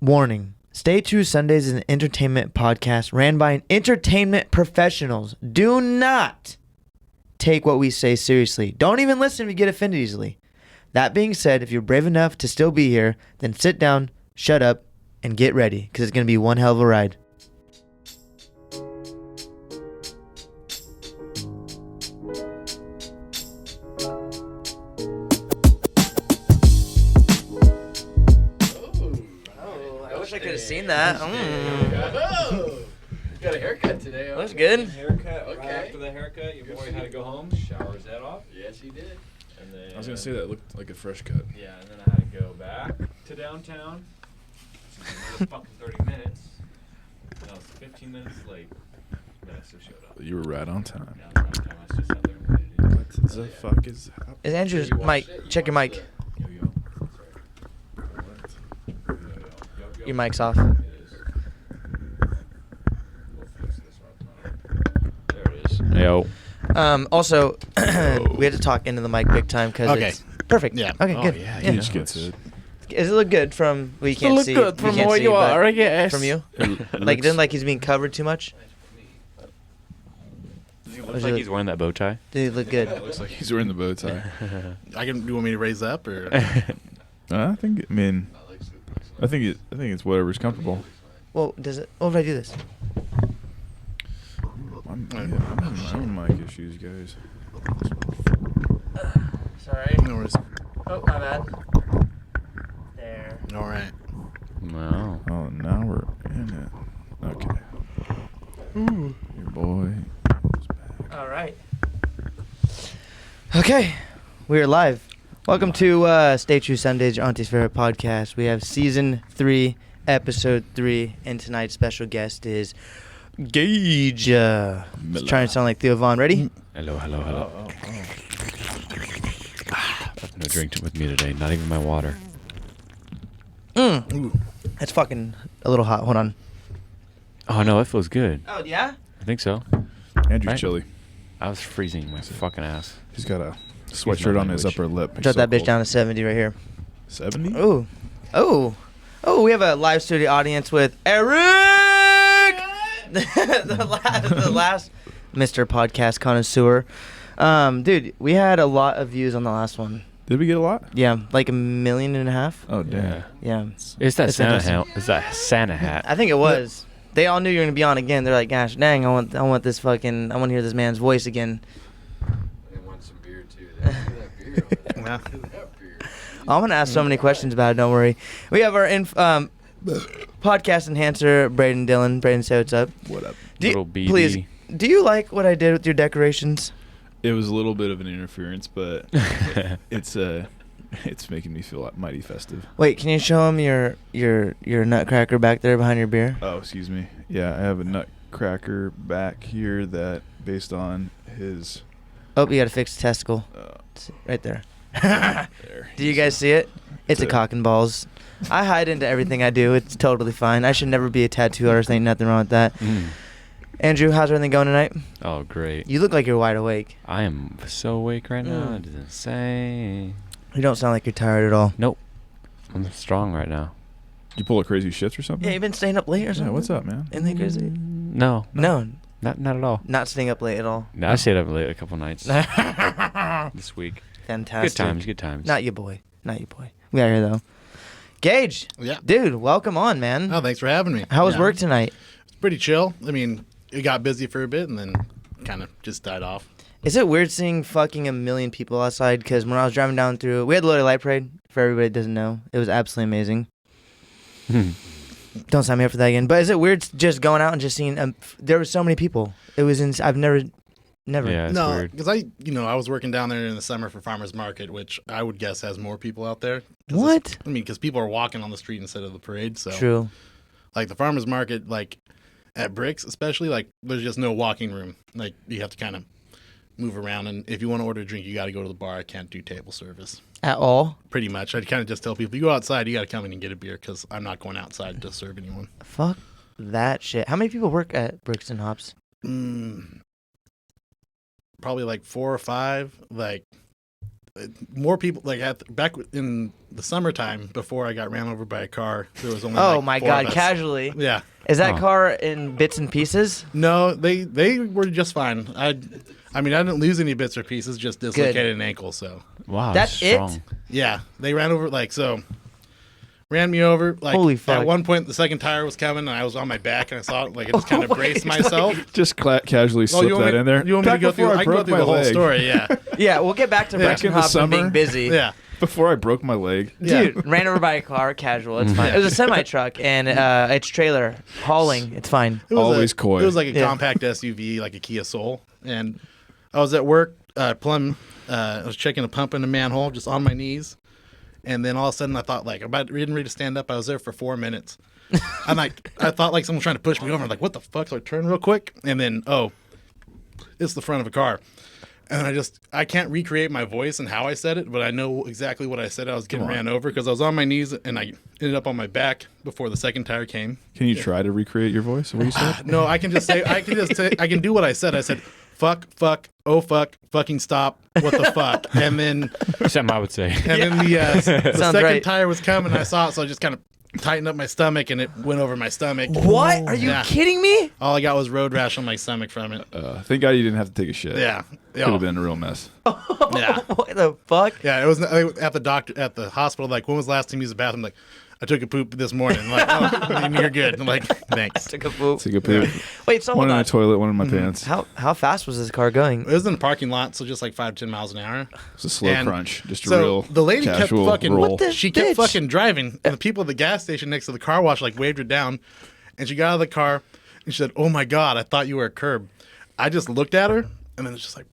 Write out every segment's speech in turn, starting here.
Warning. True Sundaze is an entertainment podcast ran by entertainment professionals. Do not take what we say seriously. Don't even listen if you get offended easily. That being said, if you're brave enough to still be here, then sit down, shut up, and get ready, because it's going to be one hell of a ride. I could have seen that. Got a haircut today. Huh? Looks good. Haircut. Okay. Right after the haircut, your boy had to go home, shower his head off. Yes, he did. And then I was gonna say that looked like a fresh cut. Yeah, and then I had to go back to downtown. Another fucking 30 minutes. And I was 15 minutes late. But I still showed up. You were right on time. Yeah, I was right on time. I was just out there and waited. What the fuck is happening? Is Andrew's mic? Check your mic. Yo. Your mic's off. It is. We'll fix this right now. There it is. Yo. Also, we had to talk into the mic big time because it's perfect. Yeah. Okay, Oh good. yeah, Yeah. he just gets it. Does it look good from? Well, you can't see. Look good you from can't where see, you but are, I guess. From you? Like, it doesn't like he's being covered too much? Does he look like he's wearing that bow tie? Dude, look good. It looks like he's wearing the bow tie. Do you want me to raise up or? I think it's whatever's comfortable. Well, does it? What if I do this? I'm having mic issues, guys. Sorry. No worries. Oh, my bad. There. All right. Wow. Oh, now we're in it. Okay. Your boy is back. All right. Okay, we are live. Welcome to True Sundaze, your Auntie's favorite podcast. We have season 3, episode 3, and tonight's special guest is Gage. Just trying to sound like Theo Vaughn. Ready? Hello. I have no drink with me today, not even my water. That's fucking a little hot. Hold on. Oh, no, it feels good. Oh, yeah? I think so. Andrew's Right. chilly. I was freezing my fucking ass. He's got a sweatshirt on his language. upper lip. Drop that bitch down to 70 right here. 70? Oh. We have a live studio audience with Eric! the last Mr. Podcast Connoisseur. Dude, we had a lot of views on the last one. Did we get a lot? Yeah, like 1.5 million. Oh, damn. Yeah. It's that It's Santa interesting. hat. It's that Santa hat. I think it was. They all knew you were gonna be on again. They're like, gosh dang, I want this fucking, I want to hear this man's voice again. They want some beer too. They want that beer. Yeah. That beer. I'm gonna ask so many questions about it. Don't worry. We have our podcast enhancer, Braden Dillon. Braden, say what's up. What up? Little BD. Please, do you like what I did with your decorations? It was a little bit of an interference, but it's making me feel mighty festive. Wait, can you show him your nutcracker back there behind your beer? Oh, excuse me. Yeah, I have a nutcracker back here that, based on his... Oh, you gotta fix the testicle. It's right there. there. Do you guys see it? It's a it. cock and balls. I hide into everything I do. It's totally fine. I should never be a tattoo artist. Ain't nothing wrong with that. Andrew, how's everything going tonight? Oh, great. You look like you're wide awake. I am so awake right now. It is insane. You don't sound like you're tired at all. Nope. I'm strong right now. Did you pull a crazy shift or something? Yeah, you been staying up late or something? Yeah, what's up, man? Anything crazy? No. No, Not at all. not staying up late at all. No, I stayed up late a couple nights this week. Fantastic. Good times. Not you, boy. We out here, though. Gage. Yeah. Dude, welcome on, man. Oh, thanks for having me. How was Yeah. work tonight? It's pretty chill. I mean, it got busy for a bit and then kind of just died off. Is it weird seeing fucking 1 million people outside? Because when I was driving down through, we had the Loaded Light Parade, for everybody that doesn't know. It was absolutely amazing. Don't sign me up for that again. But is it weird just going out and just seeing, there were so many people. It was, I've never. Yeah, it's no, weird. because I was working down there in the summer for Farmers Market, which I would guess has more people out there. What? I mean, because people are walking on the street instead of the parade. So True. like the Farmers Market, like at Bricks especially, like there's just no walking room. Like you have to kind of move around, and if you want to order a drink, you got to go to the bar. I can't do table service. At all? Pretty much. I'd kind of just tell people, you go outside, you got to come in and get a beer because I'm not going outside to serve anyone. Fuck that shit. How many people work at Bricks and Hops? Probably like 4 or 5. Like more people like back in the summertime before I got ran over by a car. There was only Oh like my 4 God! of us. Casually. Yeah. Is that Oh. car in bits and pieces? No, they were just fine. I mean, I didn't lose any bits or pieces, just dislocated an ankle. So Wow, That's it? strong. yeah, they ran over ran me over. Like Holy fuck. at one point, the second tire was coming, and I was on my back, and I saw it. Like I just kind of braced myself. Just casually Oh, slip you want that me, in there. You want me to Back go through? before I can go broke through my the whole leg. story. Yeah, Yeah, we'll get back to Yeah. Braxton in the Hobbs and being summer? busy. yeah. Before I broke my leg. Dude, ran over by a car, casual. It's fine. It was a semi truck and it's trailer hauling. It's fine. It was Always coy. It was like a Yeah. compact SUV, like a Kia Soul, and I was at work, plumb. I was checking a pump in a manhole, just on my knees, and then all of a sudden I thought like I'm getting ready to stand up. I was there for 4 minutes. I'm like, I thought like someone was trying to push me over. I'm like, what the fuck? So I turned real quick, and then it's the front of a car. And I can't recreate my voice and how I said it, but I know exactly what I said. I was getting ran over because I was on my knees and I ended up on my back before the second tire came. Can you try to recreate your voice? What you said? No, I can just say, I can do what I said. I said, fuck, oh fuck, fucking stop, what the fuck? And then Something I would say. then the Sounds second right. tire was coming. I saw it, so I just kind of tightened up my stomach and it went over my stomach. What? Are you Yeah. kidding me? All I got was road rash on my stomach from it. Thank God you didn't have to take a shit. Yeah. Could have been a real mess. Yeah. What the fuck? Yeah, it was at the hospital. Like, when was the last time you used the bathroom? Like, I took a poop this morning. Like, oh, you're good. I'm like, thanks. Took a poop. Take a poop. Wait, so One hold in on. the toilet, one in my pants. How fast was this car going? It was in the parking lot, so just like 5 to 10 miles an hour. It's a slow And crunch. Just a so real the lady kept casual fucking roll. What the- she bitch. kept fucking driving, and the people at the gas station next to the car wash like waved her down, and she got out of the car and she said, "Oh my God, I thought you were a curb." I just looked at her, and then it's just like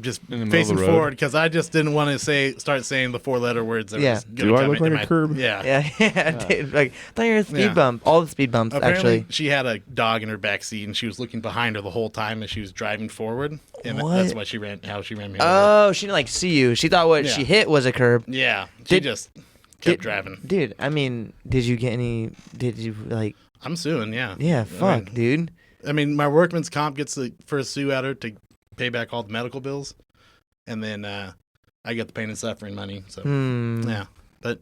just In the middle of facing the road. forward because I just didn't want to start saying the 4-letter words. That Yeah. was gonna Do I come look into like a curb? Yeah. Yeah, dude, like, I thought you were a speed Yeah. bump. All the speed bumps, Apparently, actually. she had a dog in her back seat, and she was looking behind her the whole time as she was driving forward, and What? that's why how she ran me over. Oh, she didn't like see you. She thought what Yeah. she hit was a curb. Yeah, she Did- just kept did- driving. Dude, I mean, did you get any? Did you like? I'm suing. Yeah. Yeah, fuck, mean, dude. I mean, my workman's comp gets the first sue at her to pay back all the medical bills, and then I get the pain and suffering money. So yeah, but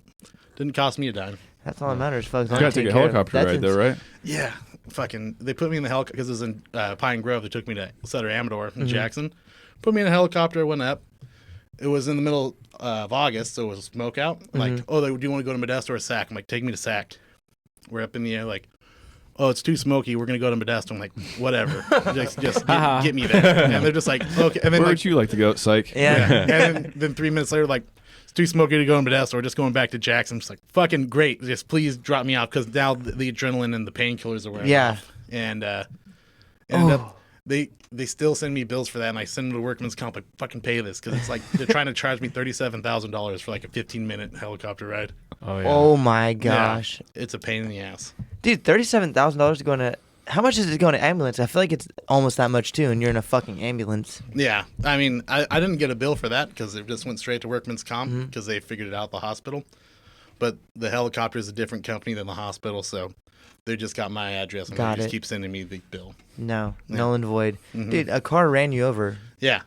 didn't cost me a dime. That's all that matters, folks. You gotta take a helicopter ride though, right? Yeah, fucking. They put me in the helicopter because it was in Pine Grove. They took me to Sutter Amador in Jackson. Put me in a helicopter. Went up. It was in the middle of August, so it was smoke out. Like, oh, do you want to go to Modesto or Sac? I'm like, take me to Sac. We're up in the air, like, oh, it's too smoky. We're gonna go to Modesto. I'm like, whatever. just get me there. And they're just like, okay. And then Where like, would you like to go, psych? Yeah. and then 3 minutes later, like, it's too smoky to go to Modesto. We're just going back to Jackson. I'm just like, fucking great. Just please drop me out because now the adrenaline and the painkillers are wearing Yeah. off. And ended up, they still send me bills for that, and I send them to Workman's Comp. Like, fucking pay this because it's like they're trying to charge me $37,000 for like a 15-minute helicopter ride. Oh yeah. Oh my gosh, Yeah, it's a pain in the ass. dude, $37,000 to go in a. How much is it going to ambulance? I feel like it's almost that much too, and you're in a fucking ambulance. Yeah, I mean, I didn't get a bill for that because it just went straight to Workman's Comp because they figured it out at the hospital. But the helicopter is a different company than the hospital, so they just got my address and Got they just it. keep sending me the bill. No, null and void. Dude, a car ran you over. Yeah.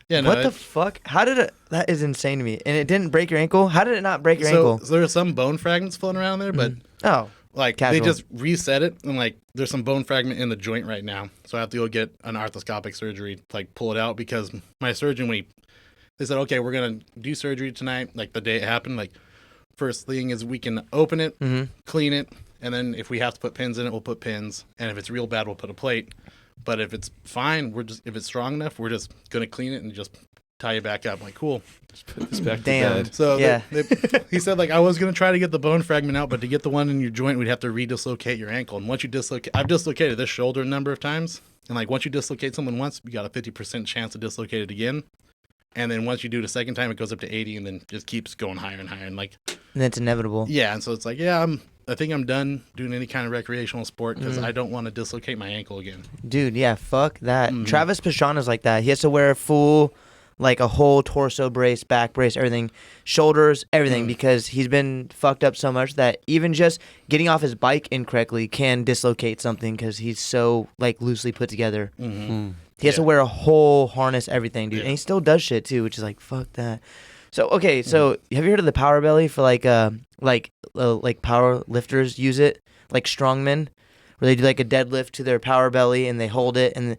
Yeah. No, What the fuck? How did it? That is insane to me. And it didn't break your ankle. How did it not break your ankle? So there are some bone fragments floating around there, but Oh, like Casual. they just reset it and like there's some bone fragment in the joint right now. So I have to go get an arthroscopic surgery to like pull it out because my surgeon they said, okay, we're gonna do surgery tonight, like the day it happened. Like first thing is we can open it, clean it, and then if we have to put pins in it, we'll put pins. And if it's real bad, we'll put a plate. But if it's fine, if it's strong enough, we're just gonna clean it and just tie you back up. I'm like, cool. Put this back Damn. to bed. So Yeah. he said, like, I was going to try to get the bone fragment out, but to get the one in your joint, we'd have to re-dislocate your ankle. And once you dislocate, I've dislocated this shoulder a number of times. And, like, once you dislocate someone once, you got a 50% chance to dislocate it again. And then once you do it a second time, it goes up to 80 and then just keeps going higher and higher. And, like, and it's inevitable. yeah. And so it's like, yeah, I think I'm done doing any kind of recreational sport because I don't want to dislocate my ankle again. Dude, yeah, fuck that. Travis Pastrana's like that. He has to wear a full, like a whole torso brace, back brace, everything, shoulders, everything, because he's been fucked up so much that even just getting off his bike incorrectly can dislocate something because he's so like loosely put together. He has to wear a whole harness, everything, dude, and he still does shit too, which is like fuck that. So okay, so have you heard of the power belly for like power lifters use it, like strongmen, where they do like a deadlift to their power belly and they hold it and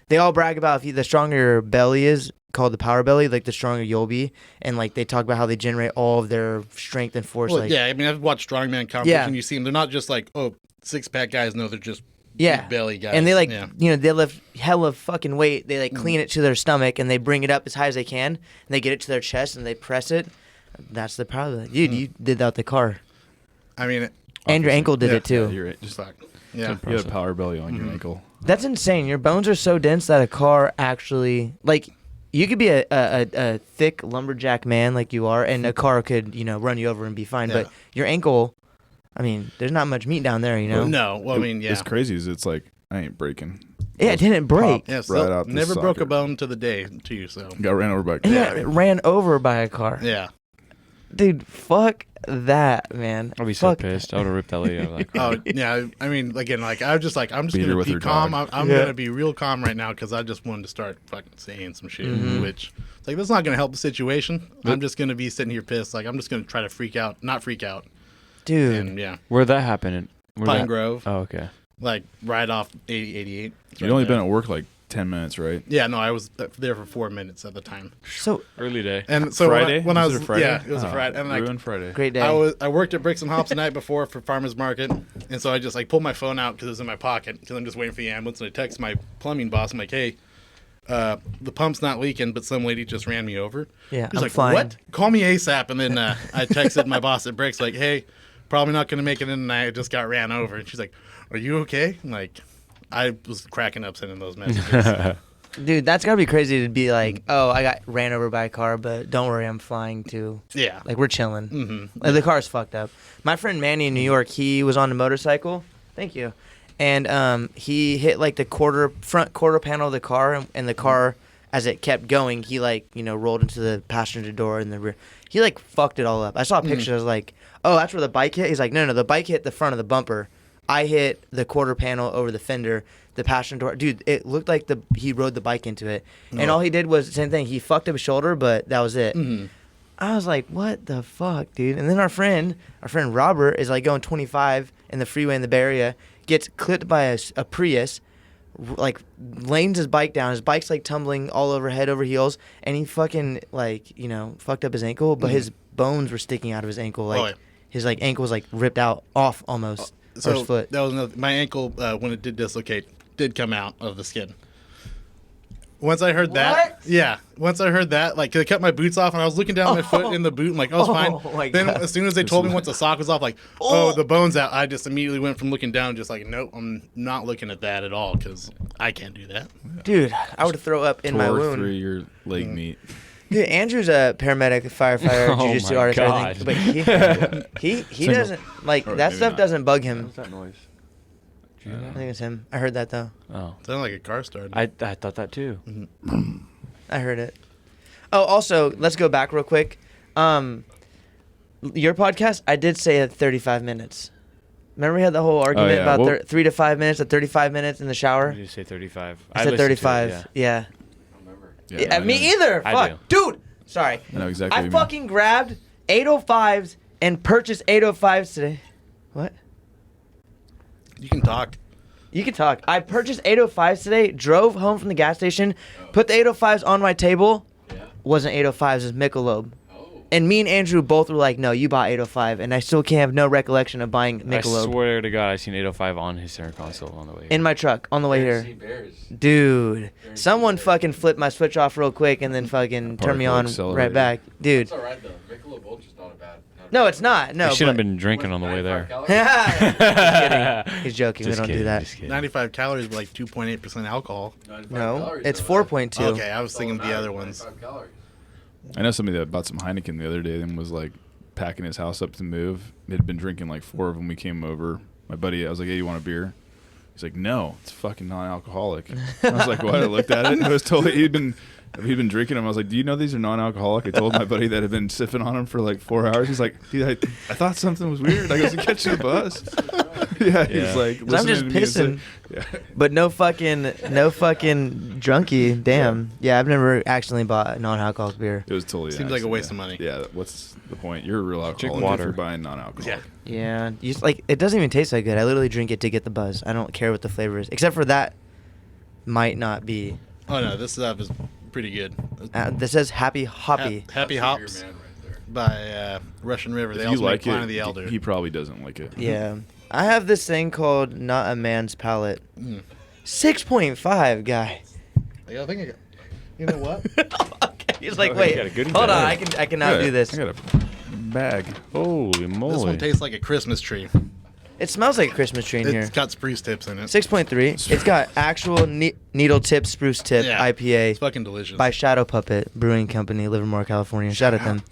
they all brag about the stronger your belly is, called the power belly, like the stronger you'll be, and like they talk about how they generate all of their strength and force. Well, like yeah, I mean, I've watched strongman competition. You see them; they're not just like six-pack guys. No, they're just big belly guys. And they they lift hella fucking weight. They like clean it to their stomach and they bring it up as high as they can. And they get it to their chest and they press it. That's the power belly. Dude, you did that with the car. I mean, and your ankle did it too. Yeah, you're right. just like You had a power belly on your ankle. That's insane. Your bones are so dense that a car actually like. You could be a thick lumberjack man like you are, and a car could, run you over and be fine. But your ankle, I mean, there's not much meat down there, No, well, I mean, It's crazy. It's like, I ain't breaking. Yeah, it didn't break. Yeah, so right out never the broke a socket. bone to the day, too, so. Got ran over by a car. Yeah, it ran over by a car. Yeah. Dude, fuck that, man. I'll be so Fuck pissed. I would have ripped that lady out of that car. Oh, yeah, I mean, again, like, I'm just Beat going her to with be her calm. dog. I'm going to be real calm right now because I just wanted to start fucking saying some shit, which, like, that's not going to help the situation. I'm just going to be sitting here pissed. Like, I'm just going to try to not freak out. Dude. And, yeah. Where'd that happen? Pine Grove. Oh, okay. Like, right off 88. You'd only been at work like 10 minutes, right? Yeah, no, I was there for 4 minutes at the time. So Early day. And so Friday? when I Was was it a Friday? yeah, it was a Friday. And like Ruined Friday. great day. I worked at Bricks and Hops the night before for farmers market, and so I just like pulled my phone out because it was in my pocket because I'm just waiting for the ambulance. And I text my plumbing boss. I'm like, hey, the pump's not leaking, but some lady just ran me over. Yeah, He's I'm like, fine. what? Call me ASAP. And then I texted my boss at Bricks like, hey, probably not going to make it in tonight. I just got ran over. And she's like, are you okay? And like, I was cracking up sending those messages. Dude, that's gotta be crazy to be like, oh, I got ran over by a car, but don't worry, I'm flying too. Yeah. Like, we're chilling. Mm-hmm. Like, the car's fucked up. My friend Manny in New York, he was on a motorcycle. Thank you. And he hit, like, the front quarter panel of the car, and the car, as it kept going, he, like, rolled into the passenger door in the rear. He, like, fucked it all up. I saw a picture. I was like, oh, that's where the bike hit? He's like, no, the bike hit the front of the bumper. I hit the quarter panel over the fender. The passenger door, dude, it looked like he rode the bike into it, and all he did was the same thing. He fucked up his shoulder, but that was it. I was like, what the fuck, dude? And then our friend Robert is like going 25 in the freeway in the Bay Area, gets clipped by a Prius, like lanes his bike down. His bike's like tumbling all over head over heels, and he fucking fucked up his ankle, but his bones were sticking out of his ankle, like his like ankle was like ripped out off almost. So or his foot. that was my ankle when it did dislocate. Did come out of the skin. Once I heard that, like, they cut my boots off, and I was looking down my foot in the boot, and like, I was fine. Then as soon as they told me once the sock was off, like, the bone's out, I just immediately went from looking down, just like, nope, I'm not looking at that at all, because I can't do that. Dude, I would throw up in my Tore wound. through your leg meat. Dude, Andrew's a paramedic, fifighter, Oh jiu-jitsu my artist, God. everything. But he doesn't like Or that maybe stuff. not. Doesn't bug him. What's that noise? Did you hear I that? think it's him. I heard that though. Oh. Sounded like a car started. I thought that too. I heard it. Oh, also, let's go back real quick. Your podcast, I did say at 35 minutes. Remember we had the whole argument yeah. about Well- 3 to 5 minutes at 35 minutes in the shower? Did you say 35? I said listened to it, 35. Yeah. Yeah, I Me know. either. I Fuck. Dude. Sorry. I know exactly I what you mean. fucking grabbed 805s and purchased 805s today. What? You can talk. You can talk. I purchased 805s today, drove home from the gas station, put the 805s on my table. Wasn't 805s, it was Michelob. And me and Andrew both were like, no, you bought 805. And I still can't have no recollection of buying I Michelob. swear to God, I seen 805 on his center console on the way. In my truck on the way here. Dude. Someone fucking flipped my switch off real quick and then fucking turned me Particle on accelerator. right back. Dude. It's alright though. Michelob Ultra's not a bad. No, it's not. No. You shouldn't have but- been drinking on the way there. Just kidding. He's joking. Just We don't kidding, do that. just kidding. 95 calories, but like 2.8% alcohol. No, it's 4.2. Okay, I was thinking of the other ones. I know somebody that bought some Heineken the other day and was like packing his house up to move. They'd been drinking like 4 of them. We came over. My buddy, I was like, hey, you want a beer? He's like, no, it's fucking non-alcoholic. I was like, what? I looked at it and I was told he'd been drinking them. I was like, do you know these are non-alcoholic? I told my buddy that had been sipping on them for like 4 hours. He's like, dude, I thought something was weird. I was catching a bus. Yeah, he's like, 'Cause I'm just listening to pissing. music. Yeah. But no fucking drunkie. Damn. Yeah, I've never accidentally bought non-alcoholic beer. It was totally Seems like a waste of accident. money. Yeah, what's the point? You're a real alcoholic if water. you're buying non-alcoholic. Yeah. Yeah, it doesn't even taste that good. I literally drink it to get the buzz. I don't care what the flavor is, except for that might not be. Oh no, this stuff is pretty good. This says Happy Hoppy. Happy That's Hops your man right there. by Russian River. They If you also make like Planet it, of the Elder. he probably doesn't like it. Yeah, I have this thing called Not a Man's Palate. Mm. 6.5 guy. Like, I think I got, you know what? Okay, he's like, Oh, wait, you got a goodie hold on, bag. I cannot do this. I got a bag. Holy moly. This one tastes like a Christmas tree. It smells like a Christmas tree in It's here. got spruce tips in it. 6.3. It's got actual needle tip spruce tip Yeah. IPA It's fucking delicious. by Shadow Puppet Brewing Company, Livermore, California. Shout out them.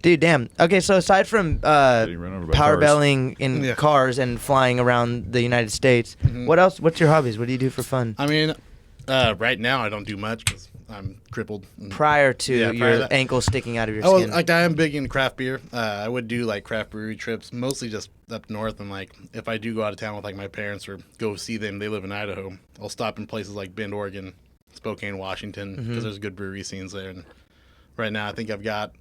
Dude, damn. Okay, so aside from Getting run over by power cars. belling in Yeah. cars and flying around the United States, what else? What's your hobbies? What do you do for fun? I mean, right now I don't do much because I'm crippled. Prior to Yeah, prior your to that- ankle sticking out of your Oh, skin. like I am big in craft beer. I would do like craft brewery trips, mostly just up north. And like if I do go out of town with like my parents or go see them, they live in Idaho. I'll stop in places like Bend, Oregon, Spokane, Washington, because there's good brewery scenes there. And right now I think I've got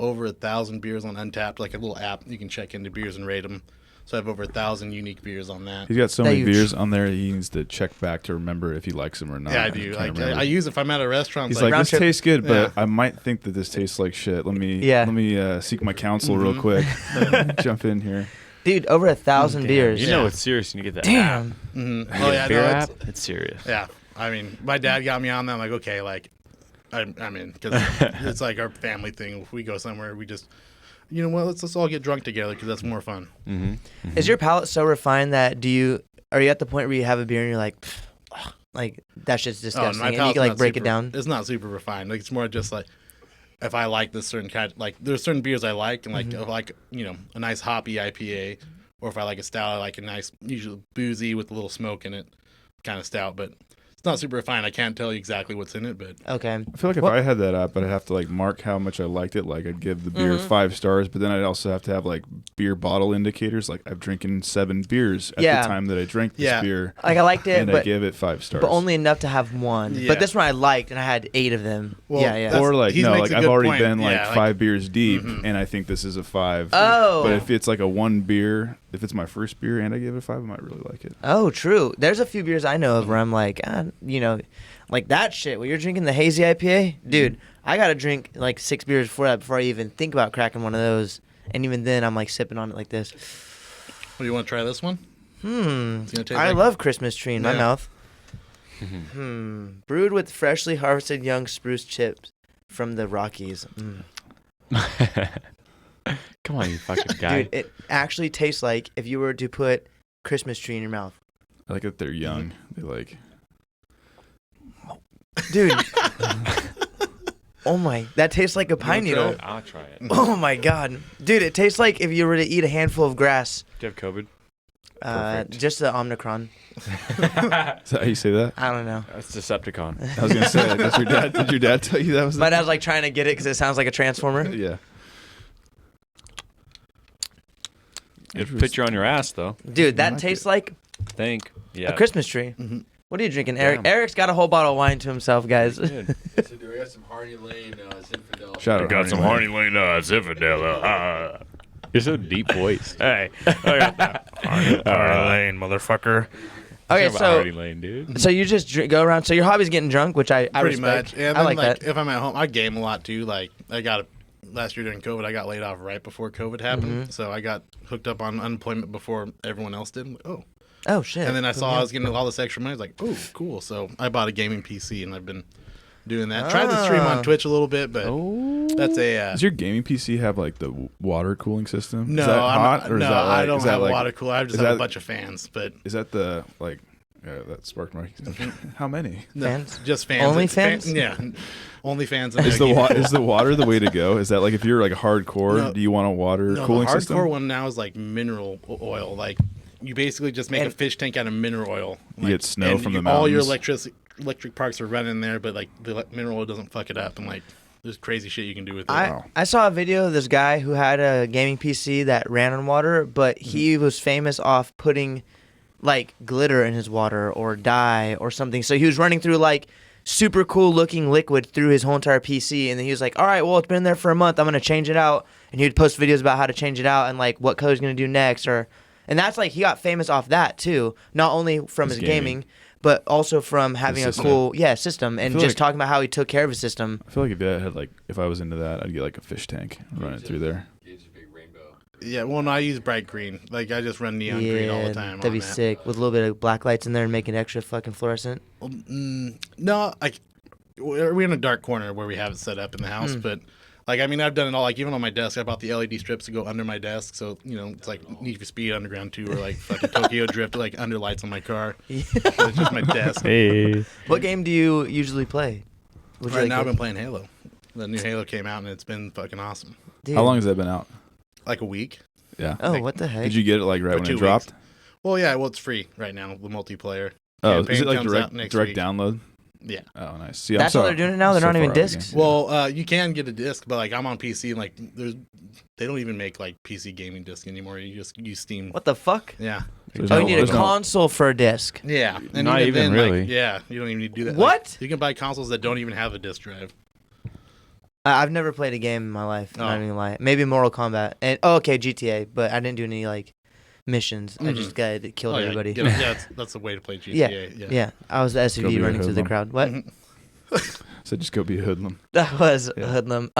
over 1,000 beers on Untapped, like a little app you can check into beers and rate them. So I have over 1,000 unique beers on that. He's got so That many you- beers on there. He needs to check back to remember if he likes them or not. Yeah, I do. can't Like remember. I use it if I'm at a restaurant. He's like, like, round this trip- tastes good, but Yeah. I might think that this tastes like shit. Let me seek my counsel real Mhm. quick. Jump in here. Dude, over 1,000 beers. You know it's serious when you get that Damn. mhm. app. Oh yeah, beer no, app? it's, It's serious. yeah. I mean, my dad got me on that. I'm like, okay, like, I'm in because it's like our family thing. If we go somewhere, we just, you know what? Let's all get drunk together because that's more fun. Mm-hmm. Is your palate so refined that are you at the point where you have a beer and you're like, "Pff, ugh," like that shit's disgusting, my and you palate's can like not break super- it down? It's not super refined. Like it's more just like if I like this certain kind, like there's certain beers I like, and like if I like a nice hoppy IPA, or if I like a stout, I like a nice usually boozy with a little smoke in it, kind of stout, but. It's not super refined. I can't tell you exactly what's in it, but Okay. I feel like if I had that app, I'd have to like mark how much I liked it. Like I'd give the beer 5 stars, but then I'd also have to have like beer bottle indicators. Like I've drinking 7 beers at Yeah. the time that I drank this Yeah. beer, Like I liked it, and I but gave it 5 stars. only enough to have one. Yeah. But this one I liked, and I had 8 of them. Well, yeah, yeah. that's- Or like he no, makes like a I've good already point. been like Yeah, like- 5 beers deep, and I think this is a 5. Oh. But if it's like a 1 beer, if it's my first beer and I give it a 5, I might really like it. Oh, true. There's a few beers I know of where I'm like, like that shit. When you're drinking the hazy IPA, dude, I gotta drink like 6 beers before that before I even think about cracking one of those. And even then, I'm like sipping on it like this. do you want to try this one? It's gonna taste I like- love Christmas tree in my Yeah. mouth. Brewed with freshly harvested young spruce chips from the Rockies. Come on, you fucking guy. Dude, it actually tastes like if you were to put Christmas tree in your mouth. I like that they're young. They like. Dude. Oh my, that tastes like a pine wanna try needle. it? I'll try it. Oh my god. Dude, it tastes like if you were to eat a handful of grass. Do you have COVID? Perfect. Just the Omicron. Is that how you say that? I don't know. That's Decepticon. I was gonna say, that's your dad. Did your dad tell you that was? My dad's like trying to get it because it sounds like a transformer. Yeah. Good picture on your ass, though. Dude, that like tastes it. like Yeah. a Christmas tree. Mhm. What are you drinking, Eric? Damn. Eric's got a whole bottle of wine to himself, guys. Good. So do we got some Hardy Lane Zinfandel? Shout out. Hardy Lane. Lane Zinfandel. You're so deep voiced. Hey. Hardy Lane, motherfucker. Okay, Hardy so Lane, dude. so you just go around. So your hobby's getting drunk, which I Pretty respect. much. And I then, like that. If I'm at home, I game a lot too. Like last year during COVID, I got laid off right before COVID happened. Mm-hmm. So I got hooked up on unemployment before everyone else did. I'm like, oh. Oh shit. And then I saw I was getting all this extra money. I was like, oh, cool. So I bought a gaming PC and I've been doing that. Tried to stream on Twitch a little bit, but that's a. Does your gaming PC have like the water cooling system? No, is that I'm hot, not, or is no, that like, I don't is that have like, water cooler. I just is have a that- bunch of fans, but Is that the like? Yeah, that sparked my. How many? no, Fans? just fans. Only It's fan- fans? yeah, only fans. Is the is the water the way to go? Is that like if you're like hardcore, No. do you want a water No, cooling the hardcore system? one now is like mineral oil. Like you basically just make a And- fish tank out of mineral oil. You Like, get snow and from the all your mountains. electric parks are running there, but like the mineral oil doesn't fuck it up. And like There's crazy shit you can do with it. I saw a video of this guy who had a gaming PC that ran on water, but he was famous off putting like glitter in his water or dye or something. So he was running through like super cool looking liquid through his whole entire PC, and then he was like, all right, well, it's been there for a month, I'm gonna change it out. And he would post videos about how to change it out and like what color's gonna do next, and that's like he got famous off that too, not only from his gaming but also from having a cool system and just talking about how he took care of his system. I feel like if I was into that, I'd get like a fish tank and run it through there. Gage a big rainbow. Yeah, well, no, I use bright green. Like, I just run neon green all the time. That'd be sick with a little bit of black lights in there and make it extra fucking fluorescent. No, like, we're in a dark corner where we have it set up in the house, but like, I mean, I've done it all. Like, even on my desk, I bought the LED strips to go under my desk, so it's like Need for Speed Underground 2 or like fucking Tokyo Drift, like under lights on my car. So it's just my desk. Hey. What game do you usually play? Right now, I've been playing Halo. The new Halo came out, and it's been fucking awesome. Dude. How long has that been out? Like a week. Yeah. Oh, like, what the heck? Did you get it like right when it 2 dropped? weeks. Well, yeah. Well, it's free right now. The multiplayer. Oh, campaign is it like comes out next direct week. download? Yeah. Oh, nice. See, That's how they're doing it now? They're not even discs? Well, you can get a disc, but like I'm on PC, and like they don't even make like PC gaming disc anymore. You just use Steam. What the fuck? Yeah. You need a console for a disc. Yeah. And Not even then, really. Like, yeah, you don't even need to do that. What? Like, you can buy consoles that don't even have a disc drive. I've never played a game in my life. Oh. Not even gonna lie. Maybe Mortal Kombat and okay, GTA, but I didn't do any like missions. I just killed everybody. Yeah, that's the way to play GTA. Yeah. I was the Go SUV be a running through the hoodlum. crowd. What? So just go be a hoodlum. That was a hoodlum.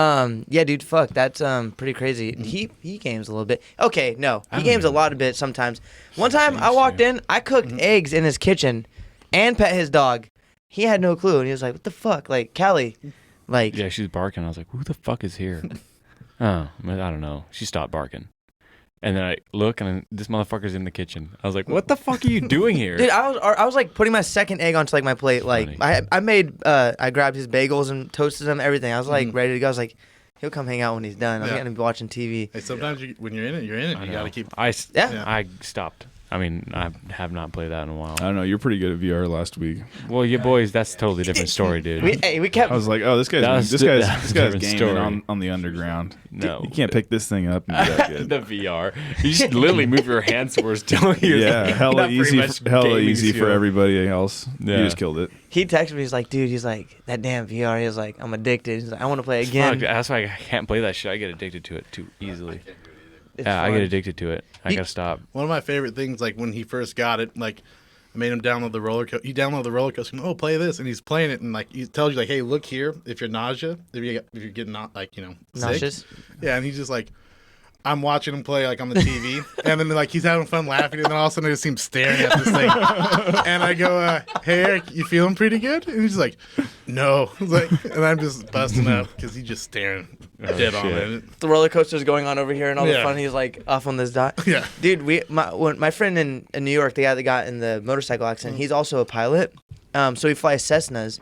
Yeah, dude, fuck. That's pretty crazy. He games a little bit. Okay, no. He games a lot of bit sometimes. One time I walked in, I cooked eggs in his kitchen and pet his dog. He had no clue, and he was like, what the fuck? Like, Callie, like... Yeah, she was barking. I was like, who the fuck is here? I don't know. She stopped barking. And then I look, and this motherfucker's in the kitchen. I was like, what the fuck are you doing here? Dude, I was like putting my second egg onto like my plate. Like I grabbed his bagels and toasted them, everything. I was like ready to go. I was like, he'll come hang out when he's done. I'm gonna be watching TV. Hey, sometimes when you're in it, you're in it. You gotta keep. I stopped. I mean, I have not played that in a while. I don't know. You're pretty good at VR last week. Well, you boys, that's a totally different story, dude. We kept. I was like, oh, this guy's different gaming story. on the underground. No. You can't pick this thing up and do that good. The VR. You just literally move your hands towards telling you. Yeah, hella easy for everybody else. Yeah. You just killed it. He texted me. He's like, dude. He's like, that damn VR. He's like, I'm addicted. He's like, I want to play again. Fuck, that's why I can't play that shit. I get addicted to it too easily. It's Yeah, I fun. get addicted to it. I gotta stop. One of my favorite things, like when he first got it, like I made him download the roller coaster. He downloaded the roller coaster. Oh, play this, and he's playing it, and like he tells you, like, hey, look here. If you're nauseous, if you're getting sick. Nauseous. Yeah, and he's just like, I'm watching him play like on the TV, and then like he's having fun laughing, and then all of a sudden I just see him staring at this thing, and I go, "Hey Eric, you feeling pretty good?" And he's like, "No," and I'm just busting up because he's just staring dead on it. The roller coaster's going on over here and all the Yeah. fun. He's like off on this dot. Yeah, Dude, my friend in New York, the guy that got in the motorcycle accident, he's also a pilot. So he flies Cessnas.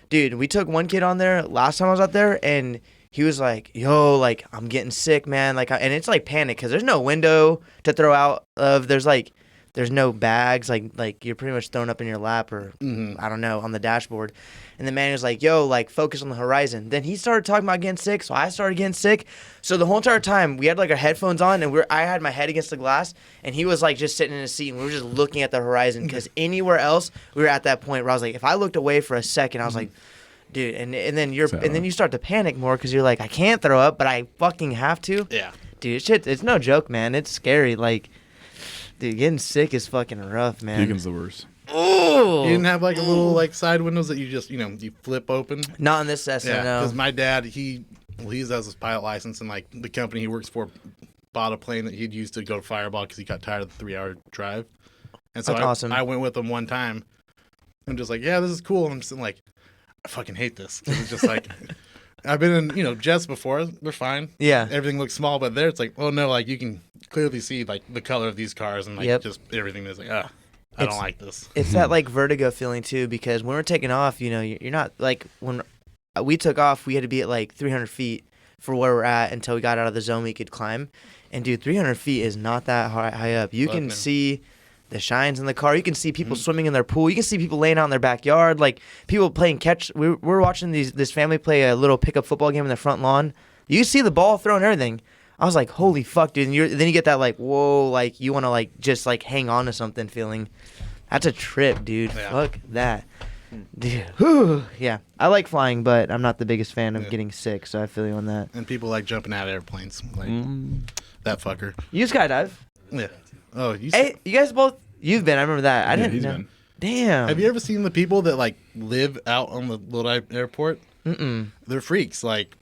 Dude, we took one kid on there last time I was out there, and he was like, yo, like, I'm getting sick, man. Like, and it's like panic because there's no window to throw out of. There's no bags. Like you're pretty much thrown up in your lap or, I don't know, on the dashboard. And the man was like, yo, like, focus on the horizon. Then he started talking about getting sick, so I started getting sick. So the whole entire time, we had, like, our headphones on, and I had my head against the glass, and he was, like, just sitting in his seat, and we were just looking at the horizon because anywhere else, we were at that point where I was like, if I looked away for a second, I was like, dude, and then you start to panic more because you're like, I can't throw up, but I fucking have to. yeah. Dude, it's no joke, man. It's scary. Like, dude, getting sick is fucking rough, man. Deacon's the worst. Oh, You didn't have like a little like side windows that you just you flip open. not in this Cessna, Yeah, no. because my dad he has his pilot license, and like the company he works for bought a plane that he'd used to go to Fireball because he got tired of the 3-hour drive. And so That's awesome. I went with him one time. I'm just like, yeah, this is cool. And I'm just like, I fucking hate this. 'Cause it's just like, I've been in jets before. They're fine. Yeah. Everything looks small, but there it's like, oh no, like you can clearly see like the color of these cars and like just everything is like, I don't like this. It's that like vertigo feeling too, because when we're taking off, you're not like when we took off, we had to be at like 300 feet for where we're at until we got out of the zone we could climb. And dude, 300 feet is not that high up. You can see the shines in the car. You can see people swimming in their pool. You can see people laying out in their backyard. Like people playing catch. We're watching this family play a little pickup football game in the front lawn. You see the ball thrown and everything. I was like, holy fuck, dude. And then you get that like, whoa, like you want to like just like hang on to something feeling. That's a trip, dude. Yeah. Fuck that. Dude. Whew. Yeah. I like flying, but I'm not the biggest fan of getting sick, so I feel you on that. And people like jumping out of airplanes. Like that fucker. You skydive? Yeah. Oh, Hey, you guys both, you've been, I remember that. I didn't he's know. been. Damn. Have you ever seen the people that like live out on the little airport? Mm-mm. They're freaks. Like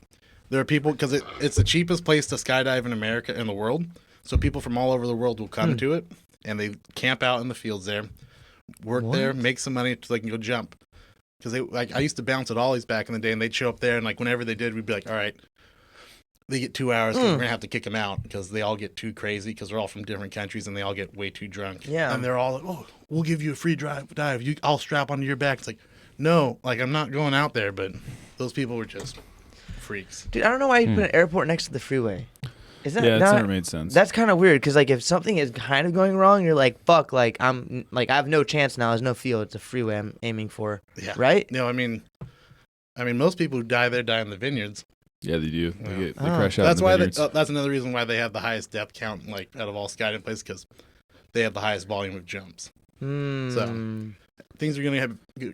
there are people because it's the cheapest place to skydive in America in the world. So people from all over the world will come to it and they camp out in the fields there, work there, make some money so they can go jump. Because I used to bounce at Ollie's back in the day, and they'd show up there, and like whenever they did, we'd be like, all right, they get 2 hours because we're gonna have to kick them out because they all get too crazy because they're all from different countries and they all get way too drunk. Yeah. And they're all like, oh, we'll give you a free dive. I'll strap onto your back. It's like, no, like I'm not going out there. But those people were just freaks. Dude, I don't know why you put an airport next to the freeway. Is that Yeah, it's not, never made sense. That's kind of weird because like if something is kind of going wrong, you're like, fuck, like I have no chance now. There's no field. It's a freeway I'm aiming for. Yeah. Right? No, I mean, most people who die there die in the vineyards. Yeah, they do. Yeah. They crash out. That's in the why. vineyards. That's another reason why they have the highest death count, like out of all skydiving places, because they have the highest volume of jumps. Mm. Things are gonna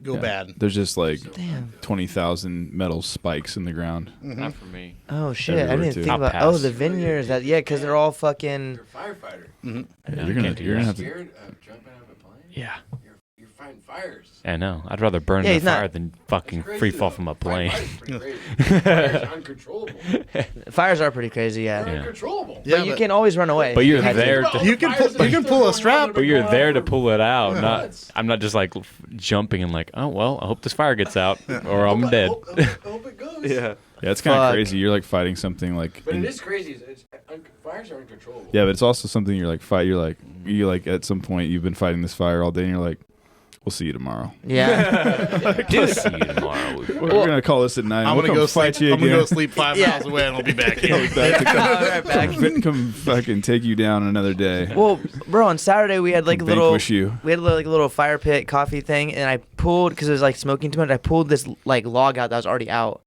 go Yeah. bad. There's just like Damn. 20,000 metal spikes in the ground. Not for me. Oh shit! I Everywhere, didn't too. think I'll about. pass. Oh, the vineyards. That because they're all fucking. You're a firefighter. Mm-hmm. Yeah, You're I gonna can't do you're that. gonna have to. Scared of jumping out of a plane? Yeah. You're fighting fires. I know. I'd rather burn Yeah, in he's the not- fire than fucking It's crazy, free fall though. from a plane. Firefighting's pretty crazy. Fires are uncontrollable. Fires are pretty crazy, yeah. They're Yeah. uncontrollable. Yeah, But you can always run away. But you're Had to. there to- You can pull a strap. But you're there to pull it out. Yeah. Not. I'm not just like jumping and like, oh well, I hope this fire gets out or I'm dead. I hope it goes. Yeah. Yeah, it's kind of Fuck. crazy. You're like fighting something like. But it is crazy. Fires are uncontrollable. Yeah, but it's also something you're like fight. You're like at some point you've been fighting this fire all day, and you're like, we'll see you tomorrow. Yeah. Dude, see you tomorrow. We're gonna call this at 9. I'm We'll gonna come go fight sleep. you I'm gonna again. go sleep 5 Yeah. miles away, and I'll be back here. Right back. come fucking take you down another day. Well, bro, on Saturday we had like a little. Vanquish you. We had like a little fire pit coffee thing, and I pulled because it was like smoking too much. I pulled this like log out that was already out,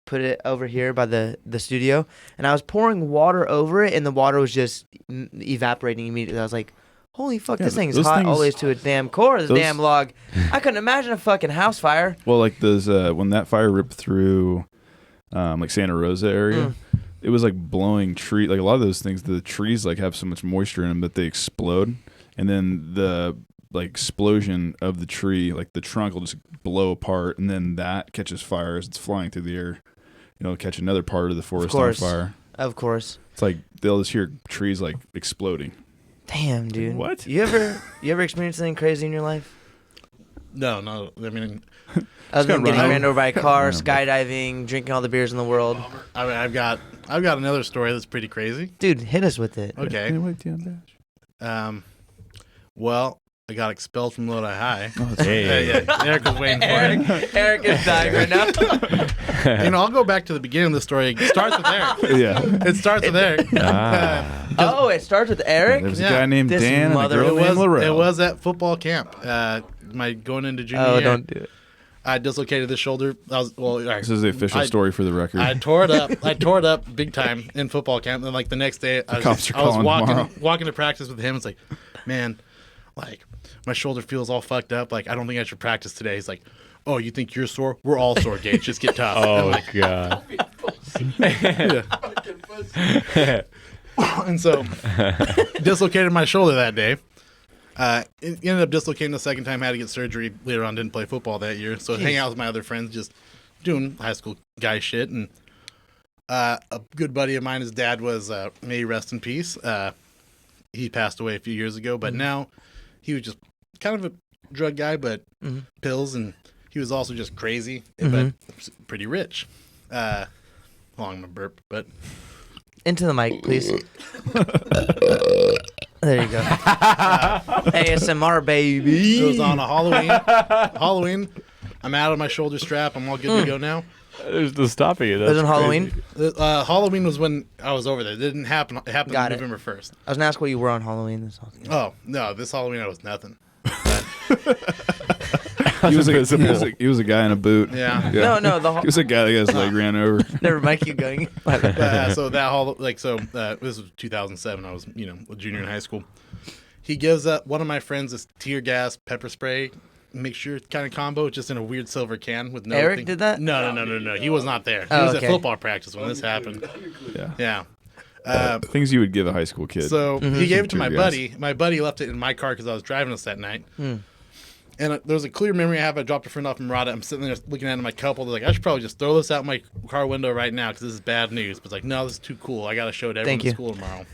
put it over here by the studio, and I was pouring water over it, and the water was just evaporating immediately. I was like, "Holy fuck, Yeah, this thing is those hot things- all the way to a damn core of this those- damn log." I couldn't imagine a fucking house fire. Well, like those when that fire ripped through, like Santa Rosa area, it was like blowing tree. Like a lot of those things, the trees like have so much moisture in them that they explode, and then the like explosion of the tree, like the trunk will just blow apart, and then that catches fire as it's flying through the air. It'll catch another part of the forest on course. fire. Of course. It's like they'll just hear trees like exploding. Damn, dude. What? You ever experienced something crazy in your life? No. I mean, Other than run getting over. ran over by a car, Yeah. skydiving, drinking all the beers in the world. I've got another story that's pretty crazy. Dude, hit us with it. Okay. Well, I got expelled from Lodi High. Hey. Yeah, Eric was waiting for it. Eric is dying right now. I'll go back to the beginning of the story. It starts with Eric. Yeah. It starts with Eric. Ah. Oh, it starts with Eric? There was a Yeah. guy named This Dan and a mother- girl It named Lorel. was at football camp. My going into junior Oh, year. don't do it. I dislocated the shoulder. This is the official I- story for the record. I tore it up. I tore it up big time in football camp. And like the next day, I cops are was calling tomorrow. walking to practice with him. It's like, man, like my shoulder feels all fucked up. Like I don't think I should practice today. He's like, oh, you think you're sore? We're all sore, Gage. Just get tough. Oh I'm like, god. Fucking pussy. and so dislocated my shoulder that day. It ended up dislocating the second time. Had to get surgery later on. Didn't play football that year. So hang out with my other friends, just doing high school guy shit. And a good buddy of mine, his dad was may he rest in peace. He passed away a few years ago, but now he was just kind of a drug guy, but pills, and he was also just crazy, but pretty rich. Long my burp, but Into the mic, please. There you go. ASMR, baby. it was on a Halloween. I'm out of my shoulder strap. I'm all good to go now. There's no stopping it. It was That's on Halloween. crazy. Halloween was when I was over there. It didn't happen. It happened Got it. November 1st. I was gonna ask what you were on Halloween. This whole thing. Oh no, this Halloween I was nothing. He was a guy in a boot. Yeah. No, He was a guy that got his leg ran over. Never mind. Keep going. So that this was 2007. I was a junior in high school. He gives up one of my friends this tear gas pepper spray mixture kind of combo, just in a weird silver can with no. Eric did that? No. He was not there. He Oh, was okay. at football practice when this happened. Yeah. Yeah. Things you would give a high school kid. So he gave it to my Tear buddy. My buddy left it in my car because I was driving us that night. And there was a clear memory I have. I dropped a friend off in Murata. I'm sitting there looking at it in my cup. I was like, I should probably just throw this out my car window right now because this is bad news. But it's like, no, this is too cool. I got to show it to everyone Thank in you. school tomorrow.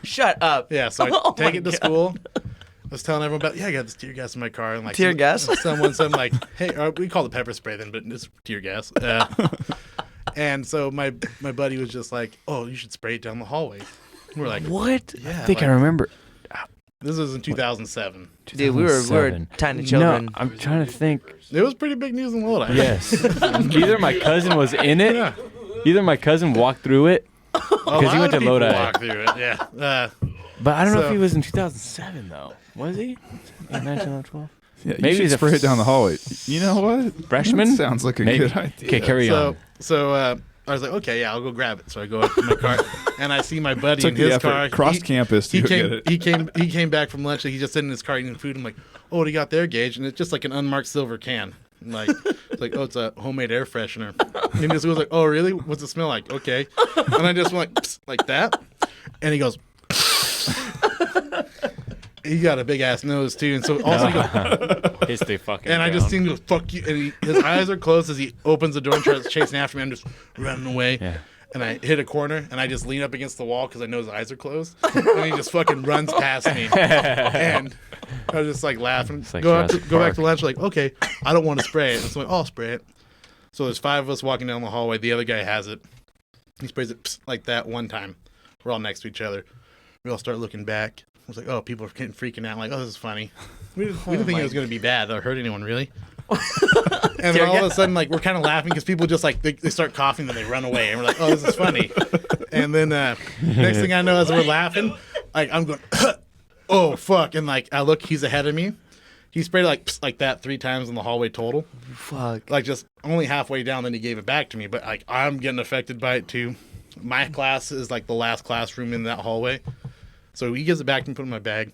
Shut up. Yeah, so I Oh take my it to God. school. I was telling everyone about, I got this tear gas in my car. And like Tear gas? Someone said, like, hey, we call it pepper spray then, but it's tear gas. And so my buddy was just like, oh, you should spray it down the hallway. We're like, What? yeah. I think I like, remember. This was in 2007. Dude, we were 2007. tiny children. No, I'm trying to think. It was pretty big news in Lodi. Yes. Either my cousin was in it. Yeah. Either my cousin walked through it. Because he went to Lodi. Walk through it. Yeah. But I don't know if So- he was in 2007 though. Was he? 1912. Yeah, Maybe you he's should a spray it down the hallway. You know what? Freshman? That sounds like a Maybe. good idea. Okay, carry on. So I was like, okay, yeah, I'll go grab it. So I go up to my car, and I see my buddy Took in the his effort. car. Crossed campus to He go came. get it. He came back from lunch. He just sitting in his car eating food. I'm like, oh, what do you got there, Gage? And it's just like an unmarked silver can. I'm like, it's like, oh, it's a homemade air freshener. And he just was like, oh, really? What's it smell like? Okay. And I just went like, psst, like that, and he goes. He got a big ass nose too, and so also he goes, Hits the fucking. and I just ground. seen him go, fuck you. And his eyes are closed as he opens the door and starts chasing after me. I'm just running away. Yeah. And I hit a corner and I just lean up against the wall because I know his eyes are closed. And he just fucking runs past me. And I was just like laughing. It's like go Jurassic back Park. to lunch, like, okay, I don't want to spray it. And so I'm like, oh, I'll spray it. So there's 5 of us walking down the hallway. The other guy has it. He sprays it psst, like that one time. We're all next to each other. We all start looking back. I was like, oh, people are getting freaking out. Like, oh, this is funny. We didn't think it was going to be bad or hurt anyone, really. And then all of a sudden, like, we're kind of laughing because people just, like, they start coughing, then they run away. And we're like, oh, this is funny. And then next thing I know, as we're laughing, like, I'm going, oh, fuck. And, like, I look, he's ahead of me. He sprayed, like, psst, like that 3 times in the hallway total. Fuck. Like, just only halfway down, then he gave it back to me. But, like, I'm getting affected by it, too. My class is, like, the last classroom in that hallway. So he gives it back to me, put it in my bag.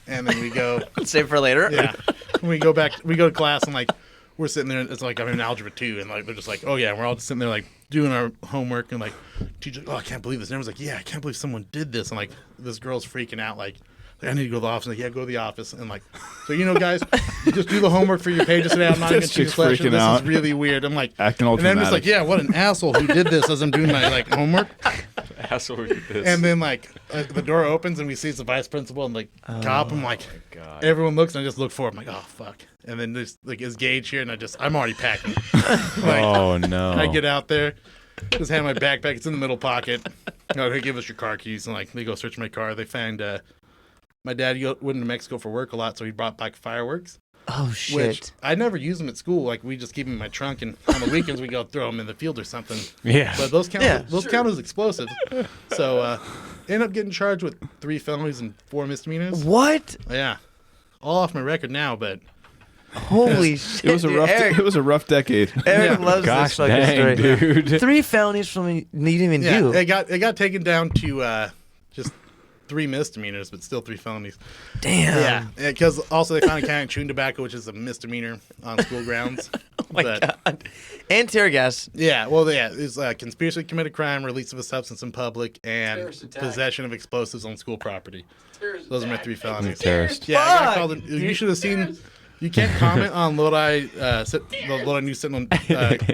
And then we go. Save for later. Yeah. We go to class, and, like, we're sitting there, and it's like I'm in algebra 2, and, like, they're just like, oh, yeah, we're all just sitting there, like, doing our homework, and, like, teacher's like, oh, I can't believe this. And everyone's like, yeah, I can't believe someone did this. And, like, this girl's freaking out, like, I need to go to the office. Like, yeah, go to the office. And, like, so, you know, guys, you just do the homework for your pages today. I'm not even This going to chick's teach lesson. freaking This out. is really weird. I'm like, Acting all and then I'm just like, dramatic. yeah, what an asshole who did this as I'm doing my, like, homework. asshole with this. And then, like, the door opens, and we see it's the vice principal and, like, cop. I'm like, God. everyone looks, and I just look forward. I'm like, oh, fuck. And then there's, like, is Gage here? And I'm already packing. Like, Oh no. I get out there, just hand my backpack. It's in the middle pocket. No, they give us your car keys, and, like, they go search my car. They find my dad went to Mexico for work a lot, so he brought back fireworks. Oh shit. Which I never use them at school. Like, we just keep them in my trunk, and on the weekends we go throw them in the field or something. Yeah. But those count. Yeah, those count as explosives. So end up getting charged with 3 felonies and 4 misdemeanors. What? Yeah, all off my record now, but Holy shit. It was a dude. rough. Eric, it was a rough decade. Eric loves Gosh this fucking dang, story. dude. 3 felonies from you didn't even yeah, do. it got taken down to just 3 misdemeanors, but still 3 felonies. Damn. Yeah, because also they found a can of chewing tobacco, which is a misdemeanor on school grounds. Oh my god. And tear gas. Yeah, well, yeah, it's conspiracy to commit a crime, release of a substance in public, and Terrorist attack. possession of explosives on school property. Terrorist Those are my attack. 3 felonies. Terrorist. Yeah, I got Fuck! called. You should have seen. You can't comment on Lodi, the Lodi News Sentinel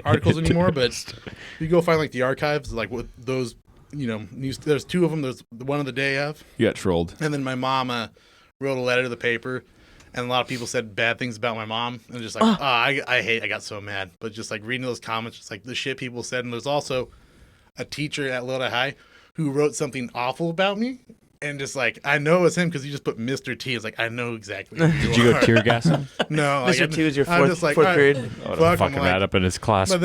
articles anymore, but you go find, like, the archives, like, with those, you know, news. There's 2 of them. There's the one of the day of, You got trolled. and then my mom wrote a letter to the paper, and a lot of people said bad things about my mom, and just like, I got so mad. But just, like, reading those comments, just like the shit people said. And there's also a teacher at Lodi High who wrote something awful about me, And just like, I know it was him because you just put Mr. T. It's like, I know exactly who Did you go are. tear gas him? No. Mr. Like, T was your I'm fourth, just like, fourth all right, period. I would fuck, have fucking I'm that like- up in his class. But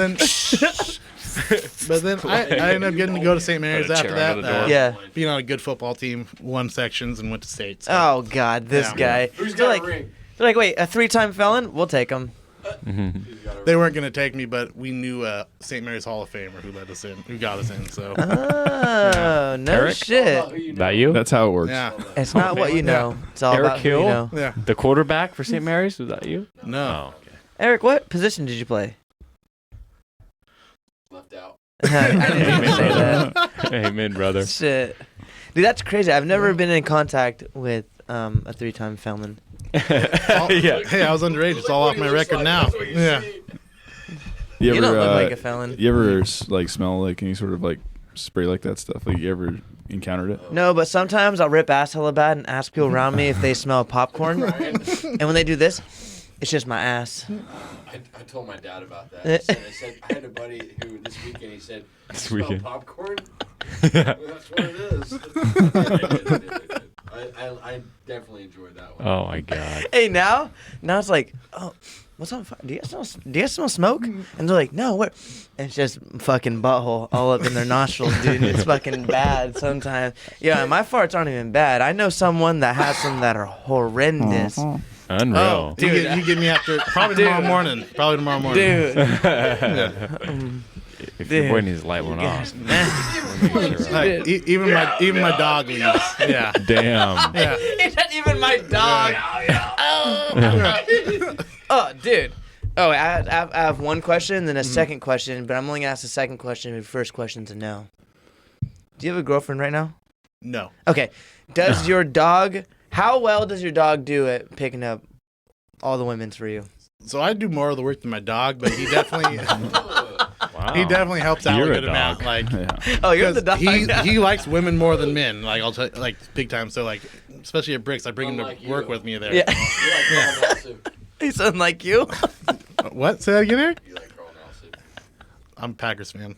then, I ended up getting to go to St. Mary's Put a after chair that. under the door. Yeah. Being on a good football team, won sections and went to state. So. Oh God, this Yeah. guy. Who's They're got like, a ring? they're like, wait, a 3-time felon? We'll take him. Who's got a They ring? weren't going to take me, but we knew St. Mary's Hall of Famer who let us in, who got us in. So Oh, no Eric? shit. Oh, who you know? That you? That's how it works. yeah, It's not what you know. It's all Eric about who you Hill? know. yeah, The quarterback for St. Mary's? Was that you? no. Oh, okay. Eric, what position did you play? Left out. I didn't even say that. Amen, brother. Shit. Dude, that's crazy. I've never been in contact with a 3-time felon. All- Yeah. Hey, I was underage. It's all off my record now. Yeah. You You ever, don't look like a felon. You ever like smell like any sort of like spray like that stuff? Like you ever encountered it? No, but sometimes I'll rip ass hella bad and ask people around me if they smell popcorn. And when they do this, it's just my ass. I told my dad about that. I said I had a buddy who this weekend he said, This "Smell weekend." popcorn." Yeah. Well, that's what it is. I definitely enjoyed that one. Oh my god. Hey, now it's like, oh, what's on fire? Do you guys smell smoke? And they're like, no, what? And it's just fucking butthole all up in their nostrils, dude. It's fucking bad sometimes. Yeah, my farts aren't even bad. I know someone that has some that are horrendous. Unreal. Oh, You dude. get, you get me after probably tomorrow morning. Probably tomorrow morning. Dude. If your Dude. boy needs to light one off. Like, even my dog leaves. Yeah. Damn. Yeah. It's not even my dog. Oh, dude. Oh, I have one question, then a second question, but I'm only gonna ask the second question. The first question's a no. Do you have a girlfriend right now? No. Okay. Does your dog? How well does your dog do at picking up all the women's for you? So I do more of the work than my dog, but he definitely Wow. he definitely helps out You're a a good amount. dog. Like Yeah. Oh, you're the dog. he likes women more than men. Like I'll tell like big time. So like especially at Bricks, I bring him Unlike to work you. with me there. Yeah. You like Carl Nelson. He's unlike you. What? Say that again, Eric? You like Carl Nelson. I'm a Packers fan.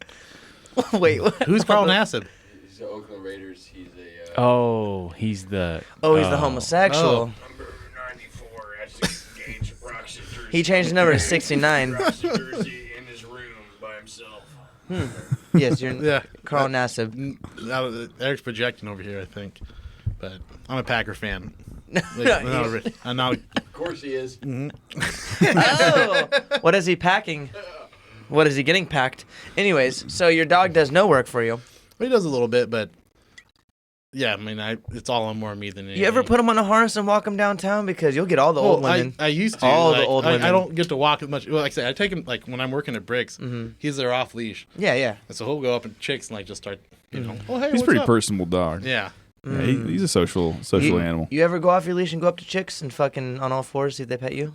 Wait, what? Who's Carl Nassib? He's the Oakland Raiders. He's a Oh, he's the. Oh, he's the homosexual. number 94 as Gage rocks his jersey. He changed the number to 69. Rocks his jersey in his room by himself. Yes, you're Yeah. Carl Nassib. Eric's projecting over here, I think. But I'm a Packer fan. No, I'm not Of course he is. Oh, what is he packing? What is he getting packed? Anyways, so your dog does no work for you. he does a little bit, but yeah, I mean, it's all on more me than anything. You ever put him on a harness and walk him downtown? Because you'll get all the old women. I used to. All the like, old women. I don't get to walk as much. Well, like I said, I take him like when I'm working at Bricks. He's there off leash, Yeah, yeah. and so he'll go up and chicks and like just start, you know. Oh, hey, He's a what's pretty up? personable dog. Yeah. Yeah, he's a social You, animal. you ever go off your leash and go up to chicks and fucking on all fours see if they pet you?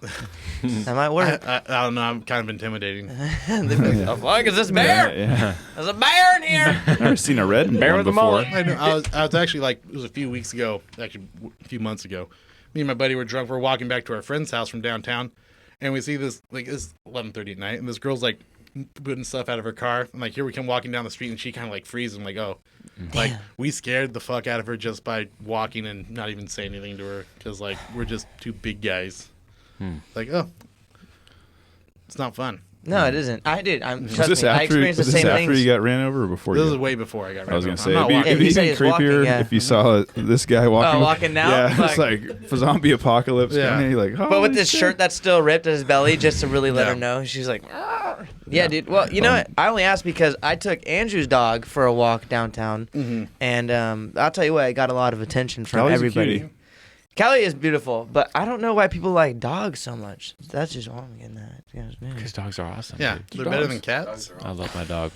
That might work. I don't know. I'm kind of intimidating. They'd be like, the fuck is this bear? Yeah. There's a bear in here. Never seen a red Bear one with a before. mullet. I was actually like it was a few weeks ago, actually a few months ago. Me and my buddy were drunk. We're walking back to our friend's house from downtown, and we see this like it's 11:30 at night, and this girl's like putting stuff out of her car. And like here we come walking down the street, and she kind of like freezes. I'm like, oh, like we scared the fuck out of her just by walking and not even saying anything to her because like we're just two big guys. Like oh, it's not fun. No, it isn't. I did. Was Trust this me, I after, experienced was the this same after things. you got ran over or before This you is way before I got. I was ran gonna over. say, I'm not it'd walking. Yeah, be he said even he's walking, creepier yeah. if you saw this guy walking. walking now? Yeah, it's Like- like for zombie apocalypse. Yeah. Coming, you're like, But with "Holy this shit." shirt that's still ripped at his belly, just to really let Yeah. her know, she's like, "Arr." Yeah, dude. Well, you know what? I only asked because I took Andrew's dog for a walk downtown, and I'll tell you what, I got a lot of attention from Callie's a everybody. cutie. Callie is beautiful, but I don't know why people like dogs so much. That's just all I'm getting at. Yeah, man. Because dogs are awesome. Yeah, dude. they're better than cats. I love my dog.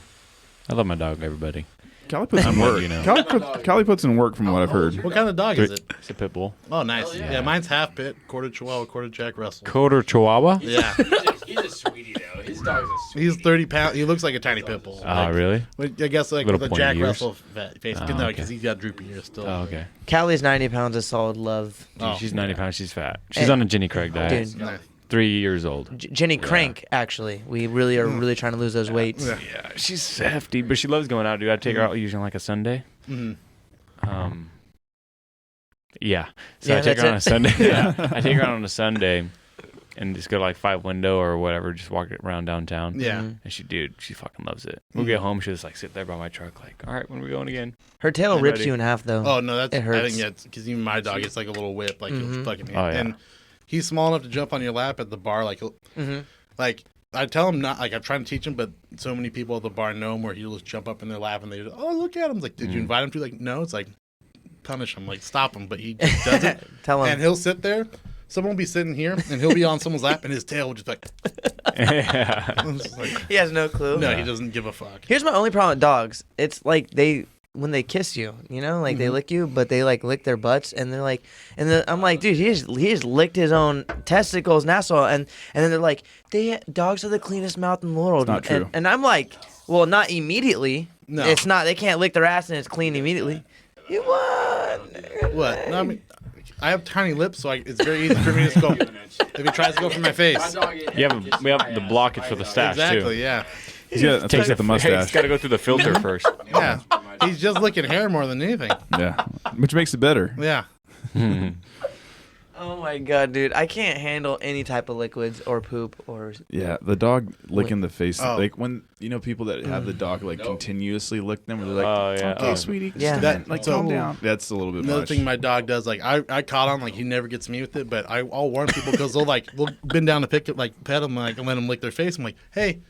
I love my dog, everybody. Callie puts in I'm work. with you now. Callie puts in work from what I've heard. What kind of dog is it? It's a pit bull. Oh, nice. Hell yeah. Yeah, mine's half pit, quarter Chihuahua, quarter Jack Russell. Quarter Chihuahua? Yeah, He's a sweetie though. His dog's a sweetie. he's 30 pounds. He looks like a tiny pit bull. Oh, Like, really? I guess like Little with a pointy Jack ears? Russell face. Oh, No, okay. because he's got droopy ears still. Oh, okay. Callie's 90 pounds of solid love. Dude, Oh, she's 90 pounds. She's fat. She's Hey. on a Jenny Craig diet. Dude. Nice. 3 years old. Jenny Crank, actually. We really are really trying to lose those weights. Yeah. Yeah, she's hefty, but she loves going out, dude. I take her out usually on like a Sunday. Mhm. Yeah. So Yeah, I take her that's on a it. Sunday. I take her out on a Sunday and just go to like 5 Window or whatever, just walk around downtown. Yeah. Mm-hmm. And she fucking loves it. We'll get home, she'll just like sit there by my truck, like, all right, when are we going again? Her tail I'm rips ready. you in half though. Oh no, that's It hurts. I think that's because even my dog, it's like a little whip, like he'll fucking Oh, yeah. and he's small enough to jump on your lap at the bar, like he'll, Mm-hmm. like I tell him not, like I'm trying to teach him, but so many people at the bar know him where he'll just jump up in their lap and they just, oh look at him, it's like did you invite him to? Like no, it's like punish him, like stop him, but he just does it. Tell him. And he'll sit there. Someone will be sitting here, and he'll be on someone's lap, and his tail will just be like. Yeah. It's just like He has no clue. no, he doesn't give a fuck. Here's my only problem with dogs. It's like when they kiss you, you know, like they lick you, but they like lick their butts, and they're like, I'm like, dude, he just licked his own testicles and asshole, and then they're like, dogs have the cleanest mouth in the world. It's not true. And I'm like, well, not immediately. No. It's not. They can't lick their ass and it's clean immediately. You won. What? No, I mean, I have tiny lips, so it's very easy for me to just go. If he tries to go for my face, we have the blockage for the stash exactly, too. yeah, That's why I got the mustache. He's got to go through the filter first. yeah. He's just licking hair more than anything. Yeah, which makes it better. Yeah. Oh my god, dude! I can't handle any type of liquids or poop or. Yeah, the dog licking the face, Oh. like when people that have the dog like continuously lick them, where they're like, Oh, yeah. "Okay, Oh. sweetie, Yeah. yeah, like So- calm down." That's a little bit Another much. thing my dog does, like I caught on, like he never gets me with it, but I'll warn people because they'll bend down to pick it, like pet them, like and let them lick their face. I'm like, hey,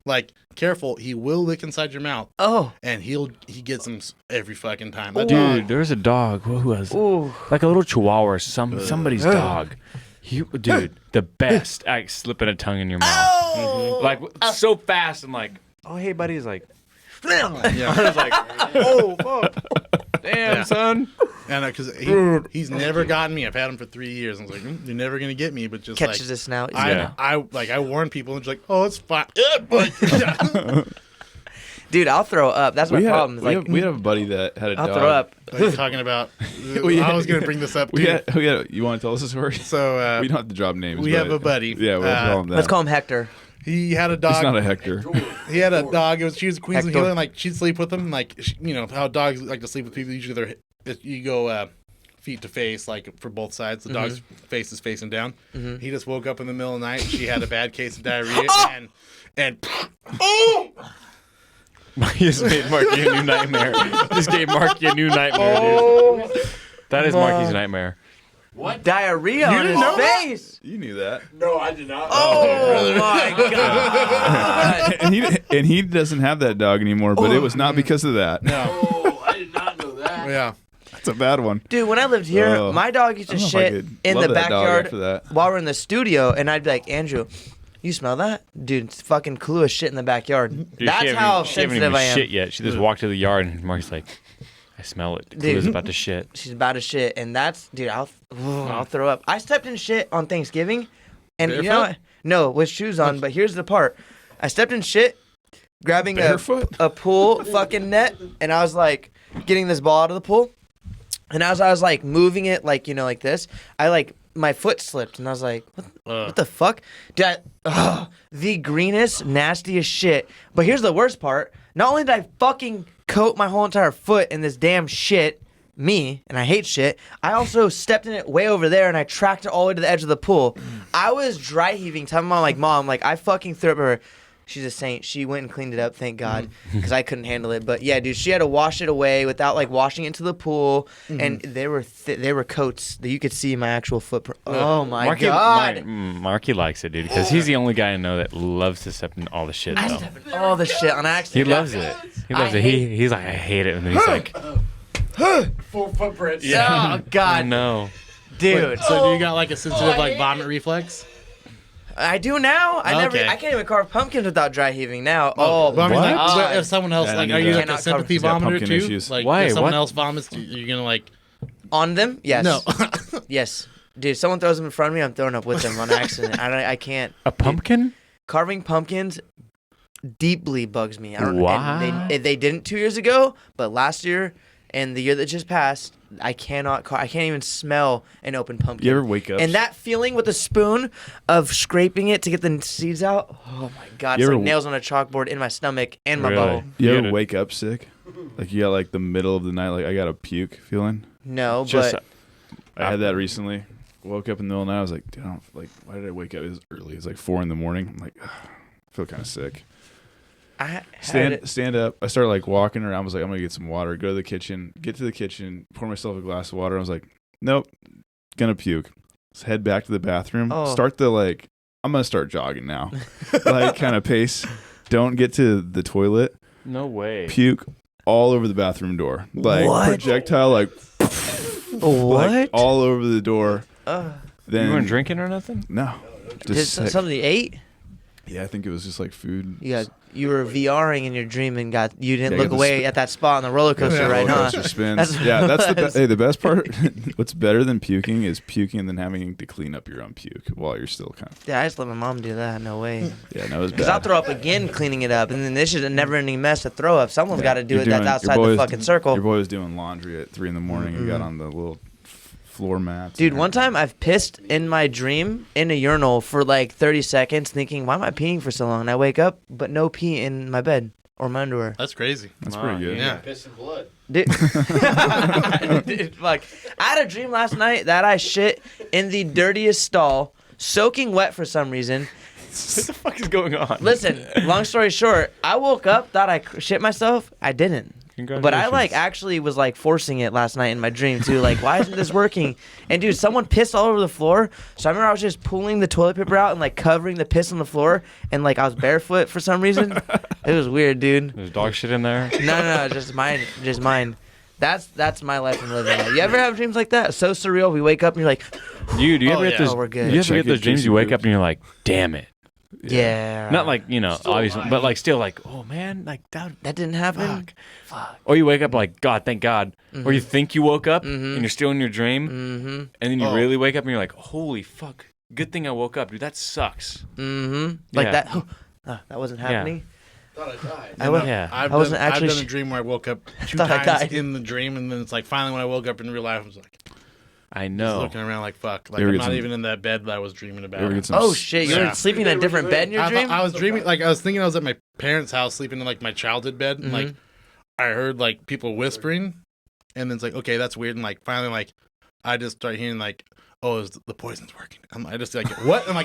like careful, he will lick inside your mouth, Oh. and he gets them every fucking time. That Dude, dog- there's a dog. Who was it? Ooh. Like a little chihuahua or somebody's dog. Dude, the best at slipping a tongue in your mouth. Oh. Like so fast and like, oh hey buddy, he's like, yeah. I was like, oh fuck, damn Yeah. son. And because he's never gotten me. I've had him for 3 years. I was like, you're never gonna get me, but just Catches like a snout. Yeah. I warn people and just like, oh, it's fine. Yeah, but Dude, I'll throw up. That's my we problem. had, Like, we had a buddy that had a I'll dog. throw up. like, talking about, I was gonna bring this up We too. had, you want to tell us a story? So We don't have to drop names. we but- have a buddy. Yeah, we'll call him that. Let's call him Hector. He had a dog. He's not a Hector. He had a dog. She was a Queensland Hector. Healer, and like she'd sleep with him. Like you know how dogs like to sleep with people. Usually you go feet to face, like for both sides. The dog's face is facing down. He just woke up in the middle of the night. She had a bad case of diarrhea, and He just made Marky a new nightmare. Just gave Marky a new nightmare, dude. That is Marky's nightmare. What? Diarrhea on his know that? face. You knew that. No, I did not. Oh my god. and he doesn't have that dog anymore, but it was not because of that. no, Oh, I did not know that. yeah. That's a bad one. Dude, when I lived here, Oh. my dog used I to don't know if I shit could in love the that dog backyard after that. while we're in the studio, and I'd be like, Andrew, you smell that? Dude, it's fucking Kahlua shit in the backyard. Dude, That's how she haven't sensitive even I am. shit yet. She just walked to the yard and Marky's like, I smell it. Dude. Clue's about to shit. She's about to shit, and that's, dude, I'll throw up. I stepped in shit on Thanksgiving, and you know Barefoot? what? No, with shoes on, but here's the part. I stepped in shit, grabbing Barefoot? a pool fucking net, and I was like getting this ball out of the pool. And as I was like moving it, like, you know, like this, I like, my foot slipped, and I was like, what the fuck? Dude, the greenest, nastiest shit. But here's the worst part. Not only did I fucking coat my whole entire foot in this damn shit, me, and I hate shit, I also stepped in it way over there, and I tracked it all the way to the edge of the pool. I was dry heaving, telling my like, Mom, like, I fucking threw up her. She's a saint. She went and cleaned it up, thank God, because I couldn't handle it. But yeah, dude, she had to wash it away without like washing it into the pool, and they were coats that you could see my actual footprint. Oh my Marky, God! Marky likes it, dude, because he's the only guy I know that loves to step in all the shit, though. All the shit on He accident. loves it. He loves it. He's like, I hate it. And then he's like, Full footprints. Oh God, no. dude. So do you got like a sensitive like vomit reflex? I do now. I Okay. can't even carve pumpkins without dry heaving now. Oh, But I mean, my like, God. but if someone else, Yeah, I like, knew are you that. like a Cannot sympathy cover- vomiter pumpkin too? issues. Like, Why? if someone What? else vomits, you're gonna like, On them? Yes. no. Yes. Dude, someone throws them in front of me, I'm throwing up with them on accident. I can't. A pumpkin? Carving pumpkins deeply bugs me. I don't Why? and they didn't 2 years ago, but last year and the year that just passed, I can't even smell an open pumpkin. You ever wake up? And that feeling with a spoon of scraping it to get the seeds out, oh my God, You it's ever- like nails on a chalkboard in my stomach and my Really? bubble. You You ever gotta- wake up sick? Like you got like the middle of the night, like I got a puke feeling. No, Just but I had that recently. Woke up in the middle of the night. I was like, dude, why did I wake up? It was early. It was like 4 a.m. I'm like, ugh, I feel kind of sick. Stand up. I started like walking around. I was like, I'm gonna get some water. Go to the kitchen. Get to the kitchen. Pour myself a glass of water. I was like, nope, gonna puke. Let's head back to the bathroom. Start the I'm gonna start jogging now. Kind of pace. Don't get to the toilet. No way. Puke all over the bathroom door. What? Projectile What? all over the door. Then You weren't drinking or nothing? No. Just something you ate? Yeah, I think it was just like food. You were VRing in your dream and you didn't Yeah, look away at that spot on the roller coaster, right? Roller Huh? coaster spins. That's the best part. What's better than puking is puking and then having to clean up your own puke while you're still kind of. Yeah, I just let my mom do that. No way. Yeah, no, it was Because I'll bad. throw up again cleaning it up, and then this is a never-ending mess to throw up. Someone's got to do it. That's outside the fucking circle. Your boy was doing laundry at 3 a.m. and got on the little floor mats. Dude, one time I've pissed in my dream in a urinal for like 30 seconds thinking, why am I peeing for so long? And I wake up, but no pee in my bed or my underwear. That's crazy. That's pretty good. Yeah. Piss and blood. Dude, Dude, fuck. I had a dream last night that I shit in the dirtiest stall, soaking wet for some reason. What the fuck is going on? Listen, long story short, I woke up, thought I shit myself. I didn't. But I actually was forcing it last night in my dream too. Why isn't this working? And dude, someone pissed all over the floor. So I remember I was just pulling the toilet paper out and covering the piss on the floor. And I was barefoot for some reason. It was weird, dude. There's dog shit in there. No, just mine. That's my life I'm living. You ever have dreams like that? So surreal. We wake up and you're like, Dude, you ever get those? we're good. You ever get those dreams? You wake up and you're like, damn it. Yeah. Not obviously, but still oh man, that didn't happen. Fuck. Or you wake up God, thank God. Mm-hmm. Or you think you woke up and you're still in your dream, and then you really wake up and you're like, holy fuck, good thing I woke up, dude. That sucks. Mm-hmm. Yeah. That wasn't happening. Thought I died. I've done a dream where I woke up 2 thought I times died. in the dream, and then it's finally when I woke up in real life, I was I just know. looking around fuck. You ever I'm get not some- even in that bed that I was dreaming about. You ever get some Oh shit, you Yeah. were sleeping in a different bed in your dream? I was dreaming, I was thinking I was at my parents' house sleeping in my childhood bed, and Mhm. I heard people whispering, and then it's okay, that's weird, and finally I just start hearing oh, is the poison's working? I just what? And I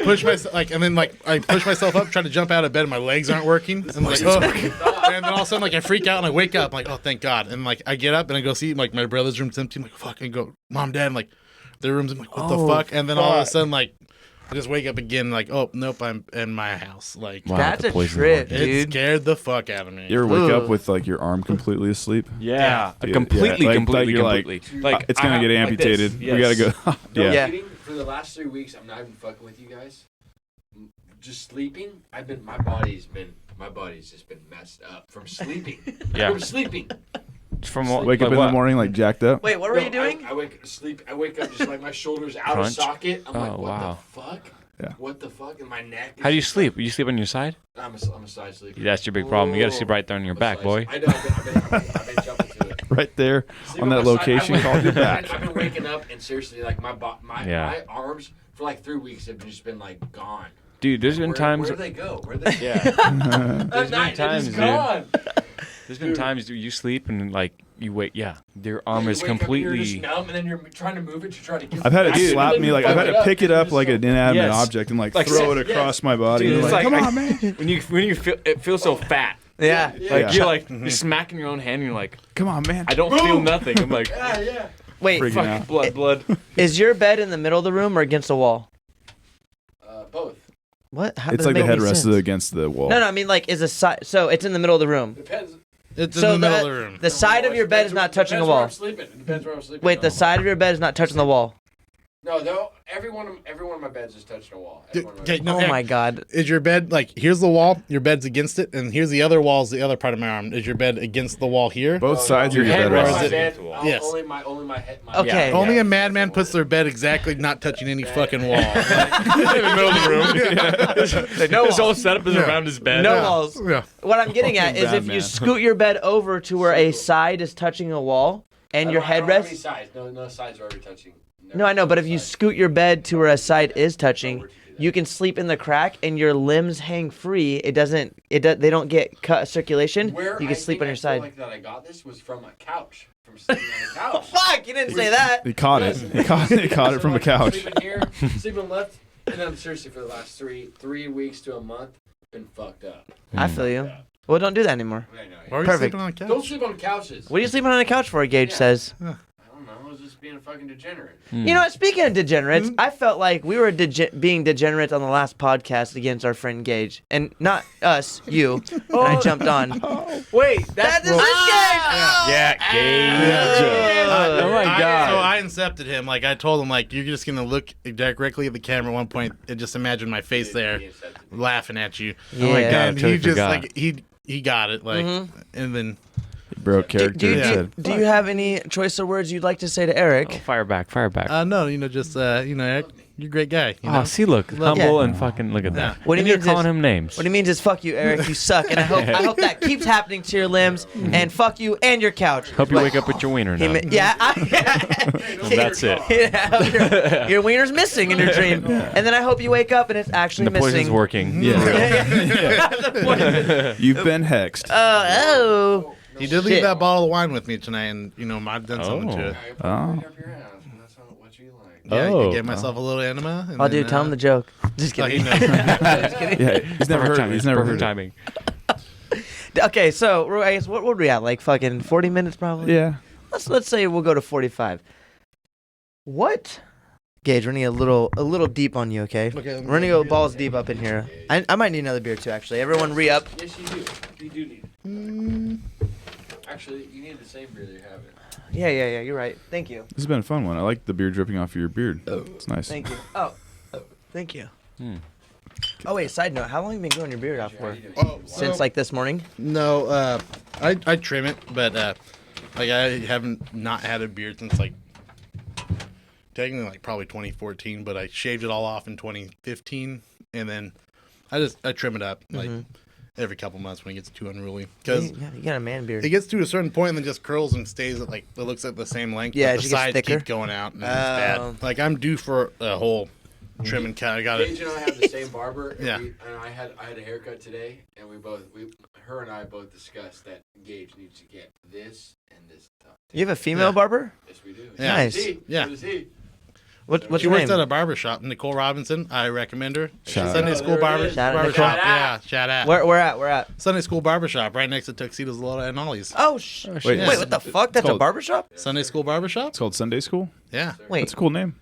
push myself and then I push myself up, try to jump out of bed, and my legs aren't working, and and then all of a sudden I freak out and I wake up, oh thank God, and I get up and I go see my brother's room's empty, I'm fuck, and go Mom, Dad, and their rooms, I'm what the fuck, and then all of a sudden I just wake up again, oh nope, I'm in my house, Wow, That's the a poison trip, working. it dude. scared the fuck out of me. You ever wake up Ugh. with your arm completely asleep? Yeah, Yeah. completely, Yeah. completely, You're completely. It's gonna get amputated. We gotta go. No Yeah. kidding. For the last 3 weeks, I'm not even fucking with you guys. Just sleeping. My body's just been messed up from sleeping. Yeah. From sleeping. From what? Wake up in the morning jacked up. Wait, what were you doing? I wake up just my shoulders out Crunch? of socket. I'm Oh, what wow. the fuck? Yeah. What the fuck? And my neck. How do you sleep? You sleep on your side? I'm a side sleeper. That's your big problem. You got to sleep right there on your I'm a back, side boy. sleeper. I know. I've been jumping to it. Right there Sleep on that my side. location called your back. I've been waking up and seriously, my Yeah. arms for 3 weeks have just been gone. Dude, there's been times. Where do they go? Where they? Yeah. There's been times, dude. gone. There's been times dude, you sleep and you wake. Yeah, your arm You is wake up, you're just completely. numb, and then you're trying to move it to try to get. I've had it back. slap Dude, me you I've fuck had to pick it up like an inanimate Yes. object and Like, throw it yes. across my body. Dude, And it's you're like, come on, man. When you feel it feels so fat. Yeah. Like Yeah. you're smacking your own hand. And you're like, Come on, man. I don't feel nothing. I'm like, Yeah. Wait, Freaking fucking out. blood. is your bed in the middle of the room or against the wall? Both. What? How It's does it like the make any headrest sense? against the wall. No, I mean is a side. So it's in the middle of the room. Depends. It's So in the middle that- of the room. The side of your bed is not touching the Depends where wall. I'm sleeping. It depends where I'm sleeping. Wait, the though. side of your bed is not touching the wall. No, every one of my beds is touching a wall. Every one of my Okay, beds. no, Oh my god. Is your bed here's the wall, your bed's against it, and here's the other wall's the other part of my arm. Is your bed against the wall here? Both sides of your head bed rests rest. Or is it- against the wall. Yes. Only my head. Okay. Only a madman puts their bed exactly not touching any fucking wall. In the middle of the room. No His whole walls. setup is around his bed. No walls. Yeah. What I'm getting at is if Batman. you scoot your bed over to where a side is touching a wall and your I don't have any headrest. sides. No sides are already touching. No, I know, but if you scoot your bed to where a side is touching, you can sleep in the crack and your limbs hang free. It doesn't. They don't get cut circulation. Where You can sleep on your feel side. like that I got this was from a couch. From sleeping on a couch. Fuck! You didn't say that. He caught it. He caught it from a couch. Sleeping here, sleeping left, and then seriously for the last three weeks to a month, been fucked up. I feel you. Well, don't do that anymore. I know. Why are you Perfect. sleeping on a couch? Don't sleep on couches. What are you sleeping on a couch for? Gage says. I don't know. I was just being a fucking degenerate. You know what? Speaking of degenerates, I felt like we were being degenerates on the last podcast against our friend Gage, and not us, you. And I jumped on. Wait, That is this Gage. Yeah, Gage. Oh my god. So I incepted him. Like I told him, like you're just gonna look directly at the camera at one point and just imagine my face there, laughing at you. Oh my God, I And totally he just forgot. like he got it. Like and then Broke character. Do, and said, do you have any choice of words you'd like to say to Eric? Oh, fire back. no, just Eric, you're a great guy. You know? Oh, see, look, humble and fucking look at that. What do you And you're mean calling this- him names? What he means is fuck you, Eric. You suck, and I hope that keeps happening to your limbs. And fuck you and your couch. Hope you But wake up with your wiener he now. That's it. Yeah, your wiener's missing in your dream, and then I hope you wake up and it's actually And the poison's missing. working. You've been hexed. Oh. He did leave Shit. that bottle of wine with me tonight, and I've done something to it. Oh. What you like. Yeah, Oh. I gave myself a little enema. And Oh, then, dude, tell him the joke. Just Oh, he kidding. knows. Yeah, he's never heard. He's never heard. timing. Okay, so I guess what would we at? Like fucking 40 minutes, probably. Yeah. Let's say we'll go to 45. What? Gage, we're gonna get a little deep on you, okay? Okay, We're gonna go balls deep up in here. I might need another beer too, actually. Everyone re-up. Yes, you do. You do need it. Actually, you need the same beer that you have. Yeah, you're right. Thank you. This has been a fun one. I like the beer dripping off your beard. It's nice. Thank you. Oh, thank you. Hmm. Oh, wait, side note. How long have you been growing your beard out How for? you doing? Oh, Since, like, this morning? No, I trim it, but like I haven't not had a beard since like technically like probably 2014, but I shaved it all off in 2015, and then I trim it up like every couple months when it gets too unruly because You got a man beard. it gets to a certain point and then just curls and stays at like it looks at the same length. Yeah, but it the just gets sides thicker. keep going out and it's Oh. bad. Like I'm due for a whole trim and cut. I got Gage it. and I have the same barber. And Yeah. and I had a haircut today, and her and I both discussed that Gage needs to get this and this top. You have a female Yeah. barber? Yes, we do. Yeah. Nice. So does he. Yeah. So does he. What's She your works name? at a barber shop, Nicole Robinson. I recommend her. Shout out. Sunday Oh, School there it Barber is. Shout out, Barbershop. Nicole. Yeah, shout out. Where at? Sunday School Barbershop, right next to Tuxedo's Lola and Ollie's. Oh, Wait, wait, yeah. what the fuck? That's a called- barbershop? Sunday School Barbershop? It's called Sunday School. Yeah, Wait, That's a cool name.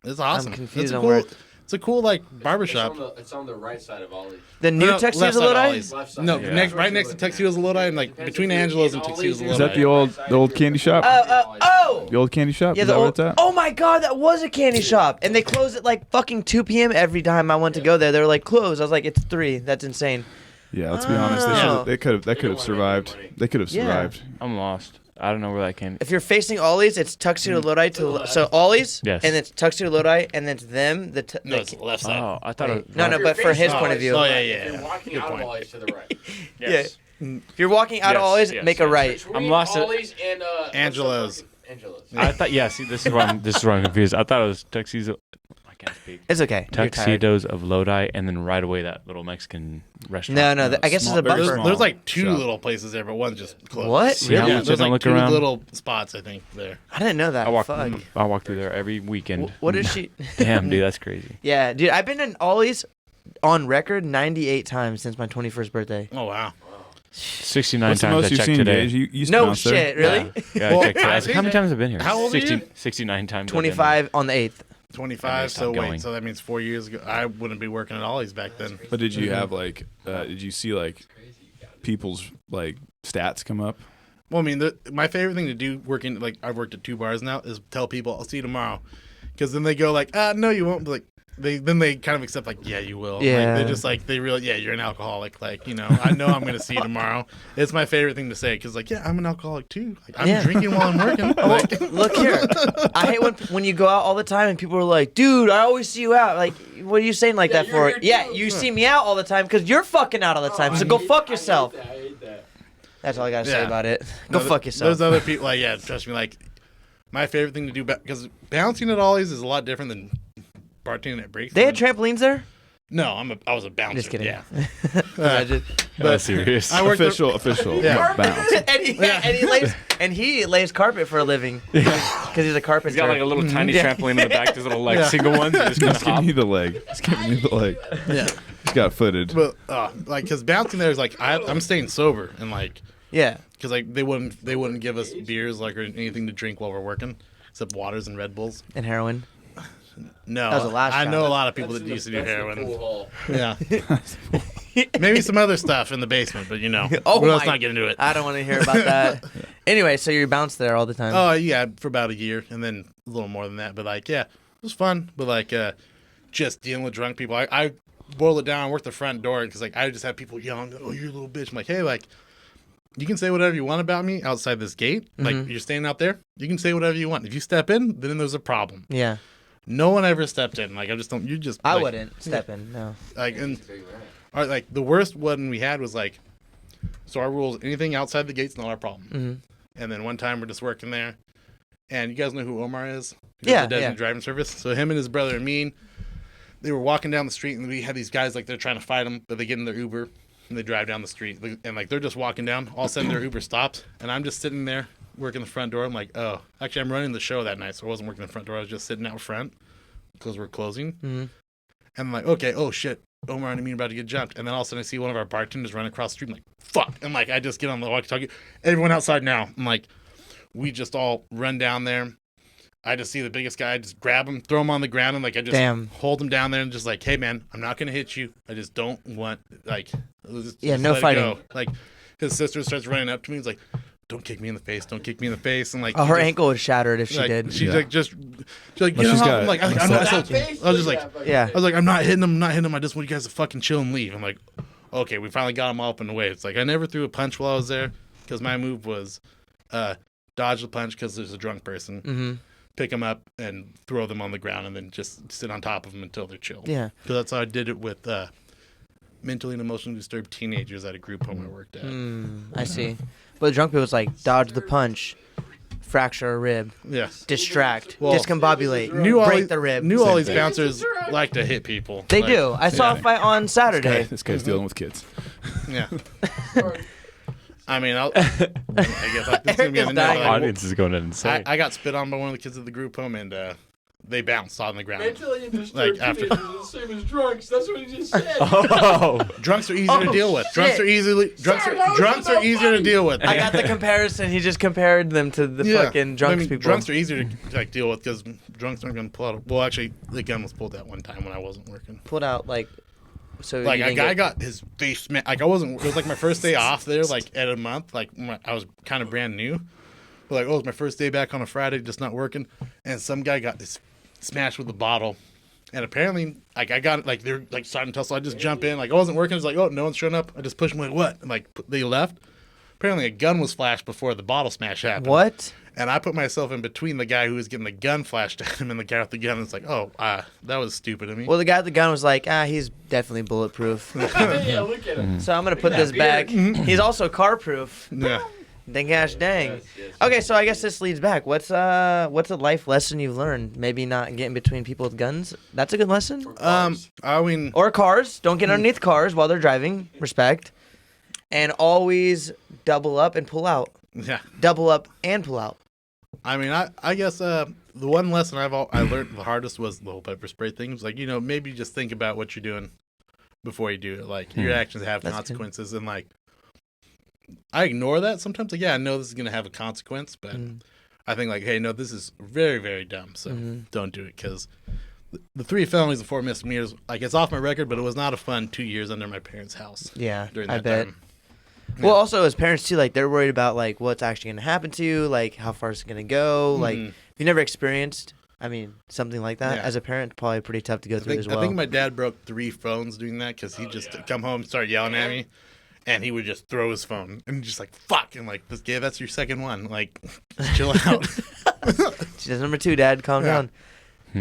it's awesome. confused It's a on cool. where it's- It's a cool like barbershop. It's on the right side of Ollie. the new No, Tuxedo's left side of Lodi? Ollie's. Left side. No, Yeah. right next to Tuxedo's Lodi and like Depends between if you're Angelo's and eating Tuxedo's Ollie's or Is Lodi. that the old candy shop? Oh! The old candy shop? Yeah, Is the that what old, it's at? oh my god, that was a candy shop, and they close at like fucking 2 p.m. every time I went to go there. They were like closed. I was like, it's 3. That's insane. Yeah, let's be honest. Oh. They could have don't wanna survived. make money. They could have Yeah. survived. I'm lost. I don't know where that came. If you're facing Ollie's, it's Tuxedo Lodi to so Ollie's, Yes. and it's Tuxedo Lodi, and then it's them. No, it's the left side. Oh, I thought it was. No, but for his point of view. Oh, yeah, If yeah. you're walking Good out point. of Ollie's to the right. Yes. if you're walking out of Yes, Ollie's, yes, make a yes. right. Between lost at- Ollie's and Angelo's. Angelo's. I thought. Yeah. See, this is where I'm confused. I thought it was Tuxedo. I can't speak. It's okay. You're tired. Tuxedos of Lodi, and then right away that little Mexican restaurant. No, I guess Small- it's a very buffer. small. There's like 2 shop. little places there, but one's just closed. What? See how Really? Yeah, much there's doesn't like look 2 around? little spots I think there. I didn't know that. I walk. Fuck. I walk through there every weekend. What is she? Damn, dude, that's crazy. Yeah, dude, I've been in Ollie's on record 98 times since my 21st birthday. Oh wow. 69 What's the times most I you've checked seen, today. Gage? You used to No bounce there. shit, really? Yeah, Well, I checked today. I was I like, how many think- times have I been here? How old are you? 69 times. I've been there. 25 on the 8th. 25. So stopped wait, going. so that means 4 years ago. I wouldn't be working at Ollie's back then. But did you have like? Did you see like people's like stats come up? Well, I mean, my favorite thing to do working, like I've worked at 2 bars now, is tell people I'll see you tomorrow, because then they go like, no, you won't. But like they kind of accept like, yeah, you will. Yeah. Like, they're just like you're an alcoholic. Like I know I'm gonna see you tomorrow. It's my favorite thing to say because like I'm an alcoholic too. Like, I'm Yeah. drinking while I'm working. Like, Look here. I hate when you go out all the time and people are like, dude, I always see you out. Like, what are you saying like that you're for? here Yeah, too. you see me out all the time because you're fucking out all the time. So go fuck yourself. I hate that. That's all I gotta say Yeah. about it. Go No, fuck yourself. There's other people like trust me. Like my favorite thing to do because bouncing at Ollie's is a lot different than bartending at breaks. They had trampolines there? No, I was a bouncer. Just kidding. Yeah. Imagine. But serious. I worked Official. Yeah. Bounce. and he lays carpet for a living because he's a carpenter. He's got like a little tiny trampoline in the back. There's little like single ones. Just He's giving you the leg. Yeah. He's got footed. But like, cause bouncing there is like I'm staying sober and like, Yeah. cause like they wouldn't give us beers like or anything to drink while we're working except waters and Red Bulls. And heroin. No, That was the last I shot. know a lot of people that used to do heroin. Yeah. Maybe some other stuff in the basement, but Oh let's my- not get into it. I don't want to hear about that. Anyway, so you bounce there all the time. Oh yeah, for about a year, and then a little more than that. But like, yeah, it was fun. But like, just dealing with drunk people, I boil it down. I work the front door because like I just have people yelling, "Oh, you're a little bitch." I'm like, hey, like, you can say whatever you want about me outside this gate. Like, you're standing out there, you can say whatever you want. If you step in, then there's a problem. Yeah. No one ever stepped in. Like, I just don't. You just. I like, wouldn't step in. No. Like, and like the worst one we had was like, so our rules: anything outside the gate's not our problem. Mm-hmm. And then one time we're just working there, and you guys know who Omar is? He Yeah, does the yeah. driving service. So him and his brother Amin, they were walking down the street, and we had these guys like they're trying to fight them, but they get in their Uber and they drive down the street, and like they're just walking down. All of a sudden their Uber stops, and I'm just sitting there working the front door. I'm like, oh, actually I'm running the show that night, so I wasn't working the front door. I was just sitting out front because we're closing. Mm-hmm. And I'm like, okay, oh shit, Omar and Amin are about to get jumped. And then all of a sudden I see one of our bartenders run across the street. I'm like, fuck. And like, I just get on the walkie-talkie. Everyone outside now. I'm like, we just all run down there. I just see the biggest guy. I just grab him, throw him on the ground, and like I just hold him down there and just like, hey man, I'm not gonna hit you. I just don't want like, just no let it fighting. go. Like his sister starts running up to me. He's like, don't kick me in the face. Don't kick me in the face. And like, Oh, her just, ankle was shattered if she like, did. She's Yeah. like, she's like, But get she's him got- out. I'm like, I'm not. I was just like, Yeah. I was like, I'm not hitting him. I'm not hitting him. I just want you guys to fucking chill and leave. I'm like, okay, we finally got him all up and away. It's like I never threw a punch while I was there because my move was dodge the punch because there's a drunk person, Mm-hmm. pick them up and throw them on the ground and then just sit on top of them until they're chill. Yeah. Because that's how I did it with mentally and emotionally disturbed teenagers at a group home I worked at. I see. But the drunk people was like dodge the punch, fracture a rib, Yeah. distract, Well, discombobulate, all break these- the rib. Knew all these thing. bouncers like to hit people. They Like, do. I saw a yeah. fight on Saturday. This guy's dealing with kids. Yeah. I mean, I guess like, this is gonna be Eric is the dying. night. Like, Audience is going insane. I got spit on by one of the kids at the group home, and they bounced on the ground. Mentally disturbed Like, after- teenagers are the same as drunks. That's what he just said. Oh, Drunks are easier to deal with. Drunks are drunks are easier to deal with. I got the comparison. He just compared them to the fucking drunks people. Drunks are easier to like deal with because drunks aren't gonna pull out. Well, actually, the gun was pulled out one time when I wasn't working. Pulled out like, so Like you a didn't guy get- got his face smacked. Like I wasn't. It was like my first day off there. Like at a month. Like I was kind of brand new. But like, oh, it's my first day back on a Friday, just not working. And some guy got this smashed with a bottle. And apparently, like I got like they're like starting to tussle. I just jump in. Like I wasn't working. It's like, oh, no one's showing up. I just push them. Like what? And like they left. Apparently, a gun was flashed before the bottle smash happened. What? And I put myself in between the guy who was getting the gun flashed at him and the guy with the gun. It's like, oh, that was stupid of me. Well, the guy with the gun was like, he's definitely bulletproof. Yeah, look at him. So I'm gonna put this back. He's also car proof. Yeah. Dang gosh dang. Yes, yes. Okay, so I guess this leads back. What's a life lesson you've learned? Maybe not getting between people with guns. That's a good lesson. I mean, Or cars. Don't get underneath cars while they're driving. Respect. And always double up and pull out. yeah. Double up and pull out. I mean, I guess the one lesson I learned the hardest was the whole pepper spray thing. It was like, maybe just think about what you're doing before you do it. Like your actions have That's good. consequences, and like I ignore that sometimes. Like, yeah, I know this is gonna have a consequence, but I think like, hey, no, this is very, very dumb. So don't do it because the 3 felonies and 4 misdemeanors, like it's off my record, but it was not a fun 2 years under my parents' house. Yeah, during I that bet. time. Well, also as parents too, like they're worried about like what's actually gonna happen to you, like how far it's gonna go. Like if you never experienced, I mean, something like that Yeah. as a parent, it's probably pretty tough to go through as well. I think my dad broke 3 phones doing that because he just come home and start yelling at me, and he would just throw his phone and just like fuck and like this guy, that's your second one, like chill out. She does number 2, Dad. Calm Yeah. down.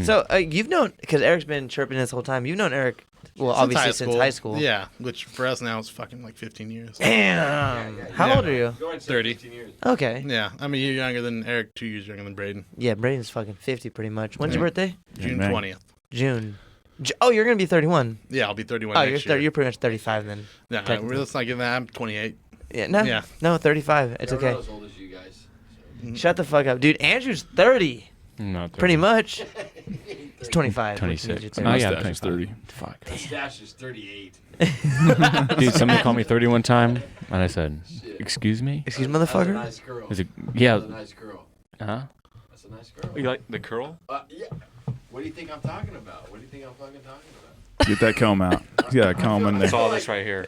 So you've known, because Eric's been chirping this whole time. You've known Eric, well, obviously since high school. Yeah, which for us now is fucking like 15 years. Damn. How Yeah. old are you? Going 30. 15 years. Okay. Yeah, I'm a year younger than Eric, 2 years younger than Braden. Yeah, Braden's fucking 50 pretty much. When's your Yeah. birthday? June Dang. 20th. June. Oh, you're gonna be 31. Yeah, I'll be 31 Oh, next year. you're pretty much 35 then. No, technically. let's not give that. I'm 28. Yeah, no, Yeah. no, 35. It's We're okay. not as old as you guys. Shut the fuck up, dude. Andrew's 30, Not pretty much. He's 25. 26. Oh, Oh, yeah, Mustache is 30. Fuck. The stash is 38. Dude, somebody called me 30 one time, and I said, "Excuse me." Excuse That's a motherfucker. nice girl. Is it? That's Yeah. a nice girl. Huh? That's a nice girl. You like the curl? Yeah. What do you think I'm talking about? What do you think I'm fucking talking about? Get that comb out. You got a comb in It's there. all this right here.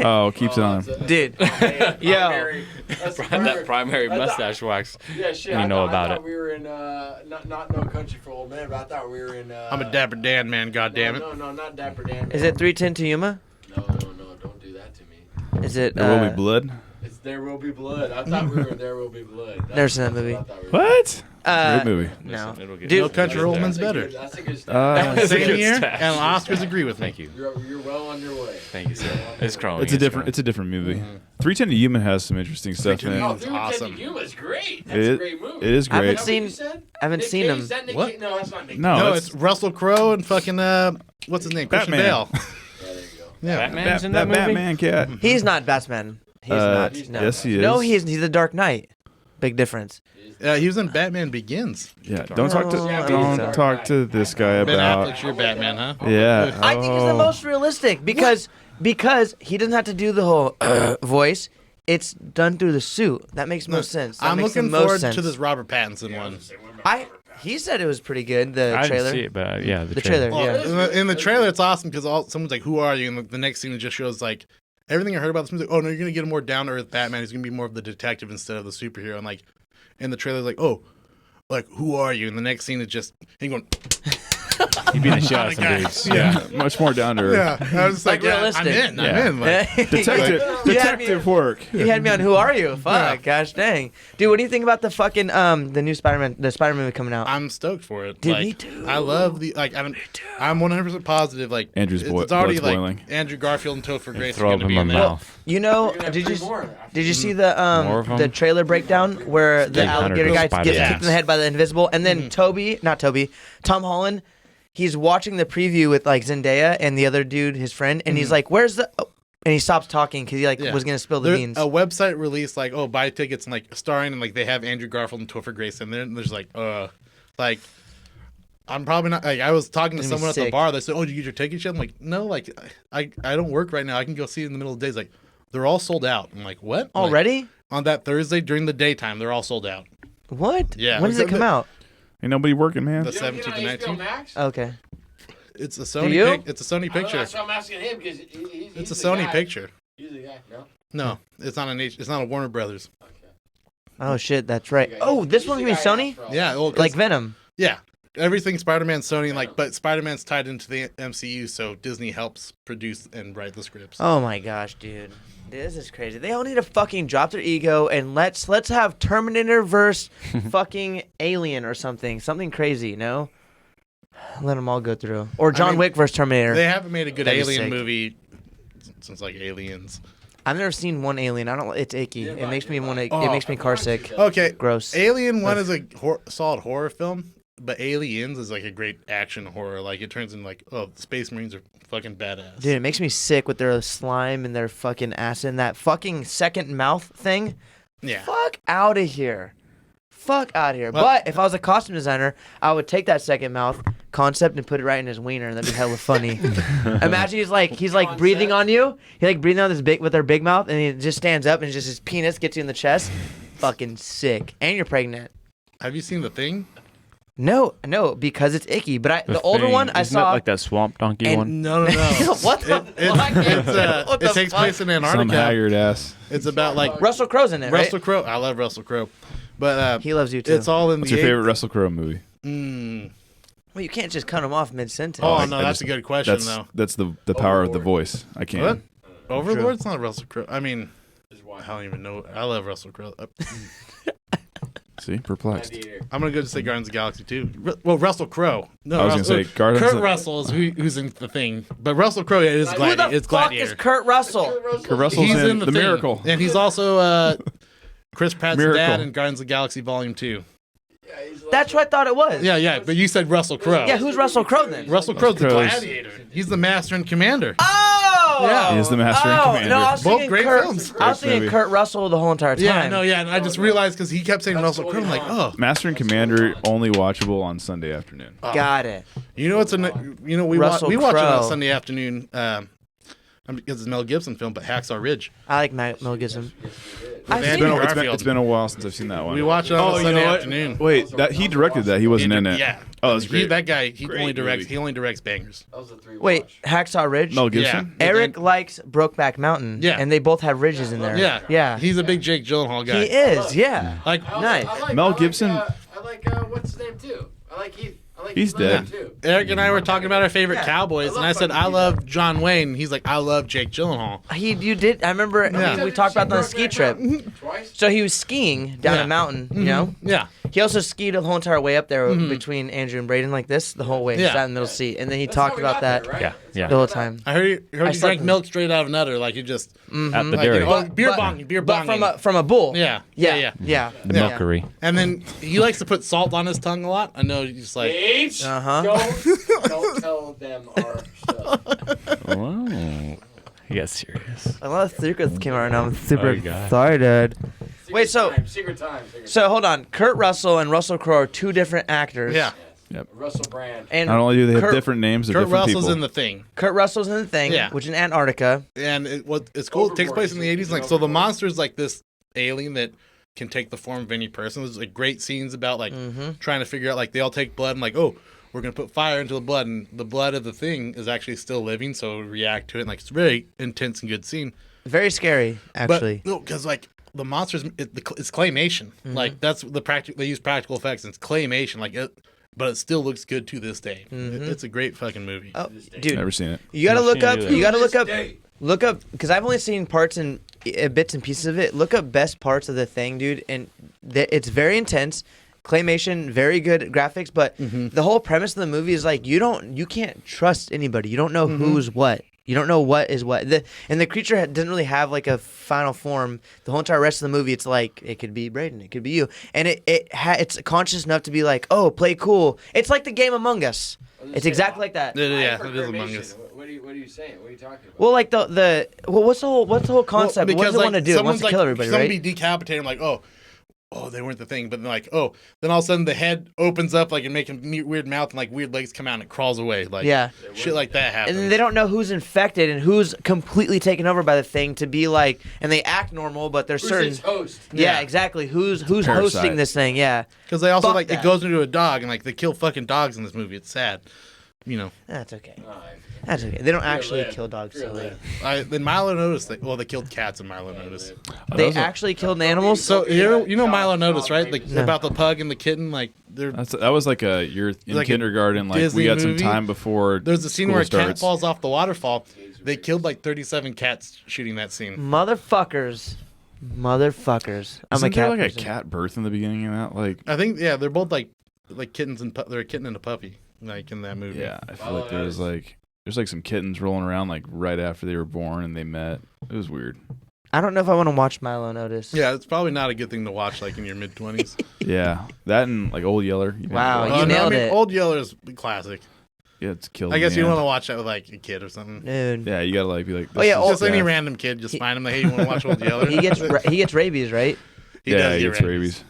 Oh, keeps it on. Dude. Yo. That primary mustache wax. Yeah, shit. You know about I it. thought we were in not No Country for Old Men, but I thought we were in. I'm a Dapper Dan, man. God damn it. No, not Dapper Dan. Is it 310 to Yuma? No, don't do that to me. Is it? There will be blood. It's There Will Be Blood. I thought we were in There Will Be Blood. Never seen that movie. What? Uh, Great movie. No. Listen, it'll get Dude. No Country for Old Men's That's a better. good- That's a good That's a Same good year, stash. and Oscars agree with me. Thank you. You're well on your way. Thank you, sir. It's growing. It's a different movie. 310 to Human has some interesting stuff in Oh, it. dude, awesome. Awesome. Yuma's great. That's It- a great movie. It is I haven't great. seen- I haven't Nick seen Cage, him. is that Nick What? Cage? No, that's not Nick No, Cage. No, that's- it's Russell Crowe and fucking what's his name? Christian Batman. Bale. Yeah, there you go. Yeah. Batman's in that movie? Batman cat. He's not Batman. He's not. He's No. Yes, he is. No, he's the Dark Knight. Big difference. He was in Batman Begins. Yeah, don't talk to Yeah, don't Dark talk to this guy Ben about. Affleck's your Batman, huh? Yeah. I think it's the Oh. most realistic because he doesn't have to do the whole voice. It's done through the suit. That makes most sense. That I'm makes the looking most forward sense. to this Robert Pattinson one. He said it was pretty good. The I trailer. didn't see it, but yeah, The trailer. Well, Yeah. in the trailer, it's awesome because someone's like, "Who are you?" And the next scene it just shows like everything I heard about this movie. Like, oh no, you're gonna get a more down to earth Batman. He's gonna be more of the detective instead of the superhero. And like in the trailer, like, oh, like who are you? And the next scene is just him going, He beat the shit out of some guy. dudes. Yeah, much more down to earth. yeah. I was just like, Like yeah, realistic. I'm in. Yeah. I'm in. Like, Detective, You had detective me- work. You had me on Who Are You? Fuck, gosh dang. Dude, what do you think about the fucking the new the Spider movie coming out? I'm stoked for it. Dude, like, me too. I love the like. I'm 100% positive. Like Andrew's it's already blood's like boiling. Andrew Garfield and Topher Grace are Throw up going to in be my in there. mouth. You know, You're gonna have did you three more after did you this. see More of the 'em? the trailer breakdown where the Yeah. alligator guy Spider gets Man. kicked in the head by the invisible, and then Tom Holland, he's watching the preview with like Zendaya and the other dude, his friend, and he's like, "Where's the?" Oh, and he stops talking because he like Yeah. was gonna spill the There- beans. A website released like, oh, buy tickets and like starring and like they have Andrew Garfield and Topher Grace in there. And there's like I'm probably not. Like I was talking to It's gonna be someone at the sick. bar. They said, "Oh, did you get your tickets yet?" I'm like, "No, like I don't work right now. I can go see it in the middle of the days." Like they're all sold out. I'm like, "What?" Like, Already? on that Thursday during the daytime, they're all sold out. What? Yeah. When does it come out? Ain't nobody working, man. The You don't get 17th on and HBO 19th. Max? Okay. It's a you? Sony. It's a Sony I don't know, picture. that's why I'm asking him because he's It's a the Sony guy. picture. He's the guy. No. No, it's not an It's not a Warner Brothers. Okay. Oh shit, that's right. Okay, Oh, this he's one's the gonna be guy Sony? after all. Yeah, well, 'cause- Like Venom. yeah. Everything Spider-Man, Sony, like, but Spider-Man's tied into the MCU, so Disney helps produce and write the scripts. Oh my gosh, dude. This is crazy. They all need to fucking drop their ego and let's have Terminator verse fucking Alien or something. Something crazy, you know? Let them all go through. Or John mean, Wick versus Terminator. They haven't made a good That'd be Alien sick. movie since like Aliens. I've never seen one Alien. I don't. It's icky. Yeah, It makes me right. want to. Oh. It makes me car sick. Okay, Gross. Alien 1 is a solid horror film, but Aliens is like a great action horror. Like it turns into like, oh, the Space Marines are fucking badass. Dude, it makes me sick with their slime and their fucking acid and that fucking second mouth thing. Yeah. Fuck out of here. Fuck out of here. Well- But if I was a costume designer, I would take that second mouth concept and put it right in his wiener, and that'd be hella funny. Imagine he's like breathing on you. He like breathing on this big with their big mouth, and he just stands up and just his penis gets you in the chest. Fucking sick. And you're pregnant. Have you seen The Thing? No, because it's icky. But the older Thing. one I Isn't saw. that like that swamp donkey And- one? No. What the fuck? What It the takes fuck? place in Some Antarctica. haggard ass. It's about like Russell Crowe's in it, right? Russell Crowe. I love Russell Crowe, but He loves you too. it's all in What's the. your favorite Russell Crowe movie? Well, you can't just cut him off mid sentence. Oh, I no, just- that's a good question though. That's the power of the Overlord. voice. I can't. What? Overlord's not Russell Crowe. I mean, His wife. I don't even know. I love Russell Crowe. See, perplexed. Gladiator. I'm gonna go to say Guardians of the Galaxy too. Well, Russell Crowe. No, I was gonna Russell- say Guardians Kurt of- Russell is who's in the thing, but Russell Crowe is Who Who the it's fuck Gladiator. is Kurt Russell? Kurt Russell's He's in the The Thing. Miracle. and he's also Chris Pratt's Miracle. dad in Guardians of the Galaxy Volume 2. Yeah, he's That's what I thought it was. Yeah, but you said Russell Crowe. Yeah, who's Russell Crowe then? Russell Crowe's the Crowe's- gladiator. He's the master and commander. Oh! Yeah. He is the master and commander. No, I was Both thinking great Kurt, films. I was Great thinking movie. Kurt Russell the whole entire time. Yeah, no, yeah, and I just realized because he kept saying Russell Crowe. I'm like, oh, Master and Commander only watchable on Sunday afternoon. Got it. you know what's we Russell watch it on Crowe. a Sunday afternoon. Because it's a Mel Gibson film, but Hacksaw Ridge. I like Mel Gibson. I've Van seen Andrew it. Garfield. It's been a while since I've seen that one. We watch it on a you Sunday know what? afternoon. Wait, that he directed that. He wasn't in it. Yeah. Oh, that's great. That guy, he Great only directs. movie. He only directs bangers. That was a 3 Wait, watch. Hacksaw Ridge? Mel Gibson. Yeah. Eric likes Brokeback Mountain. Yeah. And they both have ridges in there. Yeah, Yeah. He's a big Jake Gyllenhaal guy. He is, yeah. Like, Nice. Mel Gibson- I like what's his name too? I like Heath. He's dead. Too. Eric and I were talking about our favorite Yeah. cowboys, and I said I love John Wayne. He's like, I love Jake Gyllenhaal. You did. I remember Yeah. we talked about that on the ski trip. Twice. So he was skiing down Yeah. a mountain, you know? Yeah, He also skied the whole entire way up there between Andrew and Braden like this, the whole way. Yeah. Sat in the middle seat. And then he That's how talked we about got that there, right? Yeah, yeah. the whole time. I heard you slept drank in- milk straight out of an udder, like you just At the like, dairy. beer But- bonging. But from a bull. Yeah. Yeah. The Yeah. milkery. And then he likes to put salt on his tongue a lot. I know he's like, Gage, Uh-huh. don't tell them our stuff. Whoa. He got serious. A lot of secrets came out right now. I'm super Oh, God. excited. Wait, so Secret time. hold on. Kurt Russell and Russell Crowe are two different actors. yeah. Russell Brand. And Not only do they have Kurt, different names, they're Kurt different Russell's people. in the thing, Kurt Russell's in the thing, Yeah. which is in Antarctica. and it's cool. It takes place in the 80s. Like, so the monster's like this alien that can take the form of any person. There's like great scenes about like trying to figure out, like, they all take blood and like, oh, we're gonna put fire into the blood, and the blood of the thing is actually still living, so it'll react to it. And, like, it's a very intense and good scene. Very scary, actually. But no, because like the monsters, it's claymation. Like, that's the practical. They use practical effects. And it's claymation. Like it, but it still looks good to this day. It's a great fucking movie. Oh, dude, Never seen it. you gotta Never look seen it up. either. You gotta look up because I've only seen parts and bits and pieces of it. Look up best parts of the thing, dude, and it's very intense. Claymation, very good graphics, but the whole premise of the movie is like you can't trust anybody. You don't know who's what. You don't know what is what. And the creature doesn't really have like a final form. The whole entire rest of the movie, it's like it could be Braden, it could be you, and it's conscious enough to be like, oh, play cool. It's like the game Among Us. It's exactly like that. Yeah, it is Among Us. What are you saying? What are you talking about? Well, like what's the whole concept? What does it want to do? It wants someone's to kill everybody, somebody right? decapitated. I'm like, oh, they weren't the thing. But then like, oh, then all of a sudden the head opens up like and make a weird mouth and like weird legs come out and it crawls away. Like, Yeah. shit like that happens. And then they don't know who's infected and who's completely taken over by the thing to be like, and they act normal, but there's Who's certain. its host? Yeah, Yeah. exactly. Who's Parasite. hosting this thing? Yeah, Because they also Fuck like that. it goes into a dog and like they kill fucking dogs in this movie. It's sad, you know. that's okay. Alright. That's okay. They don't actually live. kill dogs. Free So live. Then Milo Notice. They killed cats in Milo Notice. they actually killed animals. So you know Milo Notice, right? Like, No. about the pug and the kitten. Like That was like you're in Like a kindergarten. Like Disney we got some movie. time before. there's a scene school where a cat starts. falls off the waterfall. They killed like 37 cats shooting that scene. Motherfuckers. I'm a Isn't cat there like person. a cat birth in the beginning of that? Like, I think they're both like kittens and they're a kitten and a puppy like in that movie. yeah, I feel like there's like some kittens rolling around like right after they were born and they met. It was weird. I don't know if I want to watch Milo Notice. Yeah, it's probably not a good thing to watch like in your mid 20s. Yeah, that and like Old Yeller. Wow, Yeah, you nailed it. Old Yeller is classic. it's killed. I guess in you the want to end. watch that with like a kid or something. Dude. Yeah, you gotta like be like. Oh, yeah, this is Just any death. random kid, just find him. Like, hey, you want to watch Old Yeller? He gets rabies, right? He Yeah, does he get gets rabies.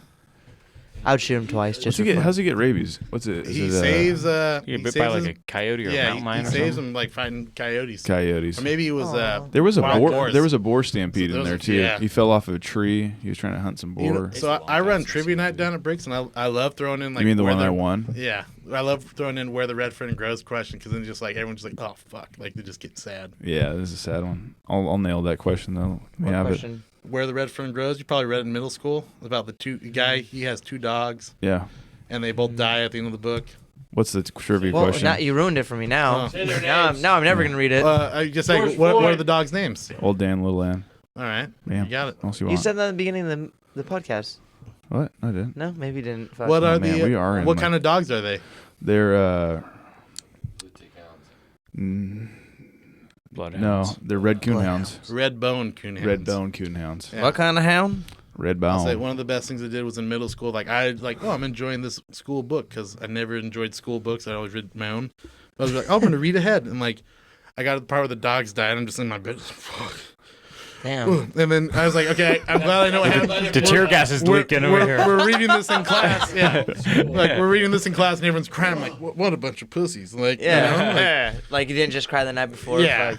I would shoot him twice just for fun. How's he get rabies? What's it? Is He it, saves. You He get bit saves by like his- a coyote or a yeah, mountain lion he or saves something? him like fighting coyotes. coyotes? Or maybe it was. Aw. There was a wild boar. boars. There was a boar stampede So in there there was too. yeah. He fell off of a tree. He was trying to hunt some boar. You know, It's so a I long I time run since I've trivia seen night it. down at Bricks, and I love throwing in like. you mean the where one I won? Yeah, I love throwing in where the red friend grows question because then just like everyone's just like, oh fuck, like they just get sad. Yeah, this is a sad one. I'll nail that question though. Let me What have question? Where the red friend grows, you probably read it in middle school about the guy. He has 2 dogs, it. Yeah. and they both die at the end of the book. What's the trivia Well, question? now you ruined it for me now. Oh. Say their Now names. I'm never gonna read it. I just like George what are Floyd. the dogs' names? Old Dan, Little Ann. All right, Yeah. you got it. Else you You want? said that at the beginning of the podcast. What? I didn't. No, maybe you didn't. Fuck. What are man, we are in what my- kind of dogs are they? They're Bloodhounds. no, they're red coonhounds. Red bone coonhounds. Red bone coonhounds. Yeah. What kind of hound? Red I'll say Baum. one of the best things I did was in middle school. Like I'm enjoying this school book because I never enjoyed school books. I always read my own. I was like, I'm gonna read ahead, and like I got to the part where the dogs died. I'm just in my bed. Fuck. Damn. And then I was like, okay, I'm glad I know what happened. The tear gas is leaking over here. We're reading this in class. Yeah, like we're reading this in class, and everyone's crying. I'm like, what a bunch of pussies. Like, Yeah. Like you didn't just cry the night before. yeah.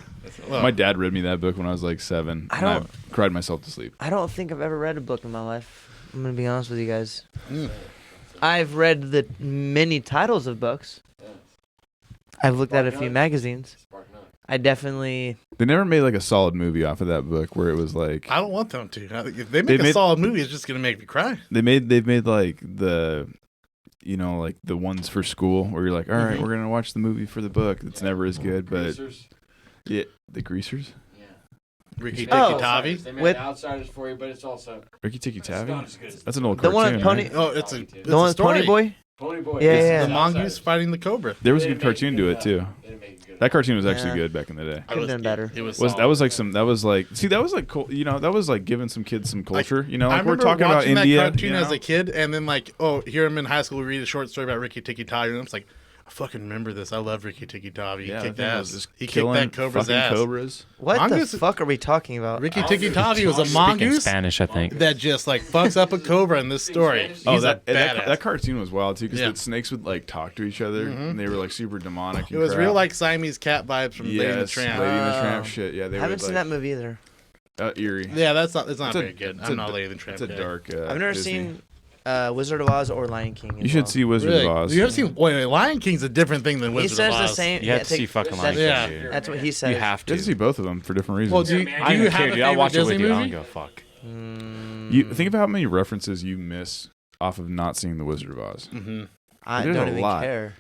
Well, My dad read me that book when I was like 7. I and I don't- cried myself to sleep. I don't think I've ever read a book in my life. I'm gonna be honest with you guys. Mm. I've read the many titles of books. I've looked at a few magazines. I definitely. They never made like a solid movie off of that book where it was like I don't want them to. If they make a made- solid movie, it's just gonna make me cry. they've made like the like the ones for school where you're like, all right, we're gonna watch the movie for the book. It's never as good, but yeah, the Greasers, Ricky Oh. Tikki Tavi. They made With- Outsiders for you, but it's also Ricky Tikki Tavi. not as good as That's an old The one cartoon. with Pony- right? Oh, it's a The one with Pony Boy. Pony Boy. Yeah, It's yeah. The mongoose fighting the cobra. There was a good cartoon to it too. They didn't make it good. That cartoon was actually Yeah. good back in the day. Could have been better. It was That solid. was like that was like cool, that was like giving some kids some culture, I like we're remember talking about watching India, that cartoon you as know? a kid, and then like, here I'm in high school, we read a short story about Ricky Tikki Tavi, and I was like, I fucking remember this. I love Ricky Tikki Tavi. He Yeah, kicked that thing was ass. just He kicked killing that cobra's fucking ass. cobras. What Mongoose- the fuck are we talking about? Ricky Tikki Tavi was a Speaking mongoose Spanish, I think. that just like fucks up a cobra in this story. He's Oh, a that badass. cartoon was wild too because Yeah. the snakes would like talk to each other and they were like super demonic. It was real like Siamese cat vibes from Lady and the Tramp. Lady and the Tramp Oh. shit. Yeah, they I haven't would seen like, that movie either. Eerie. Yeah, it's not very a- good. it's I'm a not d- Lady and the Tramp. It's a guy. dark. I've never Disney. seen Wizard of Oz or Lion King. as You should well. see Wizard Really? of Oz. You ever seen? Wait, Lion King's a different thing than He Wizard says of the Oz. same. You have to see take- fucking that's- Lion Yeah. King, dude. That's what he says. You have You to. have to see both of them for different reasons. Well, do you, man. do I you don't have care, a dude. I'll favorite watch it Disney with you. I don't movie? give a fuck. you think about how many references you miss off of not seeing the Wizard of Oz. Mm-hmm. I There's don't a even lot. care.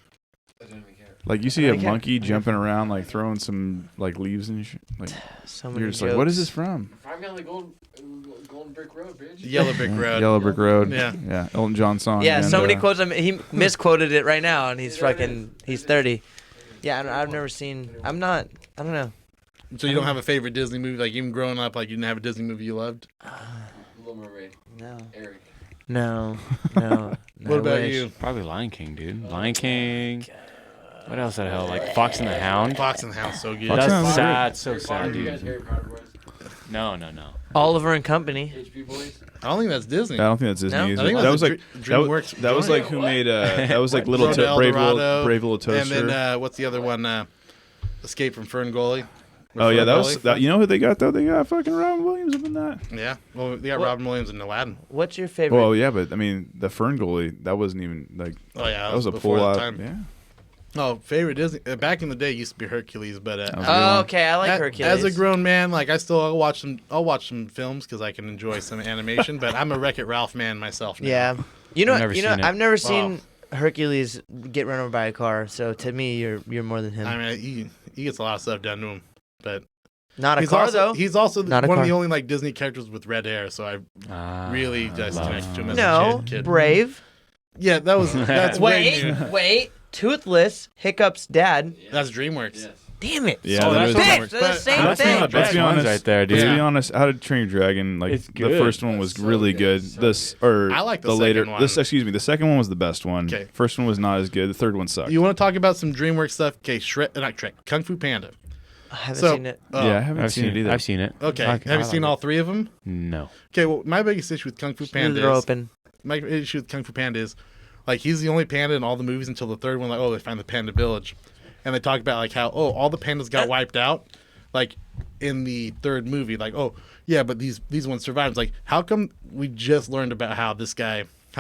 I didn't even care. Like you see I a don't care. monkey jumping around, like throwing some like leaves and shit. Like So many you're just like, what is jokes. this from? 5 Gallon Golden Brick Road, bitch. Yellow Brick Road. Yellow Brick Road. Yeah. yeah. Elton John song. Yeah, and, so many quotes. I mean, he misquoted it right now, and he's fucking. He's 30. Yeah, I've never seen. I don't know. So you don't have a favorite Disney movie? Like even growing up, like you didn't have a Disney movie you loved? Little Mermaid. No. Eric. No. No. What about you? Probably Lion King, dude. Lion King. What else the hell? Like Fox and the Hound. Fox and the Hound's so good. Fox and the That's Hound. sad. So sad, You guys dude. Harry Potter boys? No. Oliver and Company. HP boys? I don't think that's Disney. I don't think that's Disney. No? either. I think that was like DreamWorks. that was like who made that was like Road to El Brave Dorado, Little Toaster. And then what's the other one? Escape from Fern Gully. With Oh yeah, Fern that Gully. was that. You know who they got though? They got fucking Robin Williams up in that. Yeah. Well, they got What? Robin Williams and Aladdin. What's your favorite? Well, yeah, but I mean, the Fern Gully that wasn't even like Oh yeah, that was a before pull that out. time. Yeah, Oh, favorite Disney. Back in the day, it used to be Hercules, but That was a good Oh, one. okay. I like as Hercules. a grown man, like I'll watch some films because I can enjoy some animation. But I'm a Wreck-It Ralph man myself. Now. Yeah. You know. I've never seen it. I've never seen Hercules get run over by a car. So to me, you're more than him. I mean, he gets a lot of stuff done to him, but Not a he's car also, though. He's also Not a one of car. the only like Disney characters with red hair, so I really just love connected to him as No, a kid. Brave. Yeah, that's way new. Wait. Toothless. Hiccup's dad. That's DreamWorks. Yes. Damn it. Yeah, Oh, that that's is- Bitch, DreamWorks. they're the But same That's thing. one of the best be ones honest, right there, dude. To Yeah. be honest, How to Train Your Dragon, like It's the good. first one was So really good. good. So This or I like the later. second one. Excuse me, the second one was the best one. Okay. First one was not as good. The third one sucked. You want to talk about some DreamWorks stuff? Okay, not Shrek, Kung Fu Panda. I haven't So- seen it. Oh, yeah, I haven't I've seen it either. I've seen it. Okay, I have you like seen all three of them? No. Okay, well, my biggest issue with Kung Fu Panda They're is open. my issue with Kung Fu Panda is like he's the only panda in all the movies until the third one. Like, oh, they find the panda village, and they talk about like how all the pandas got wiped out, like in the third movie. Like, oh yeah, but these ones survived. It's like, how come we just learned about how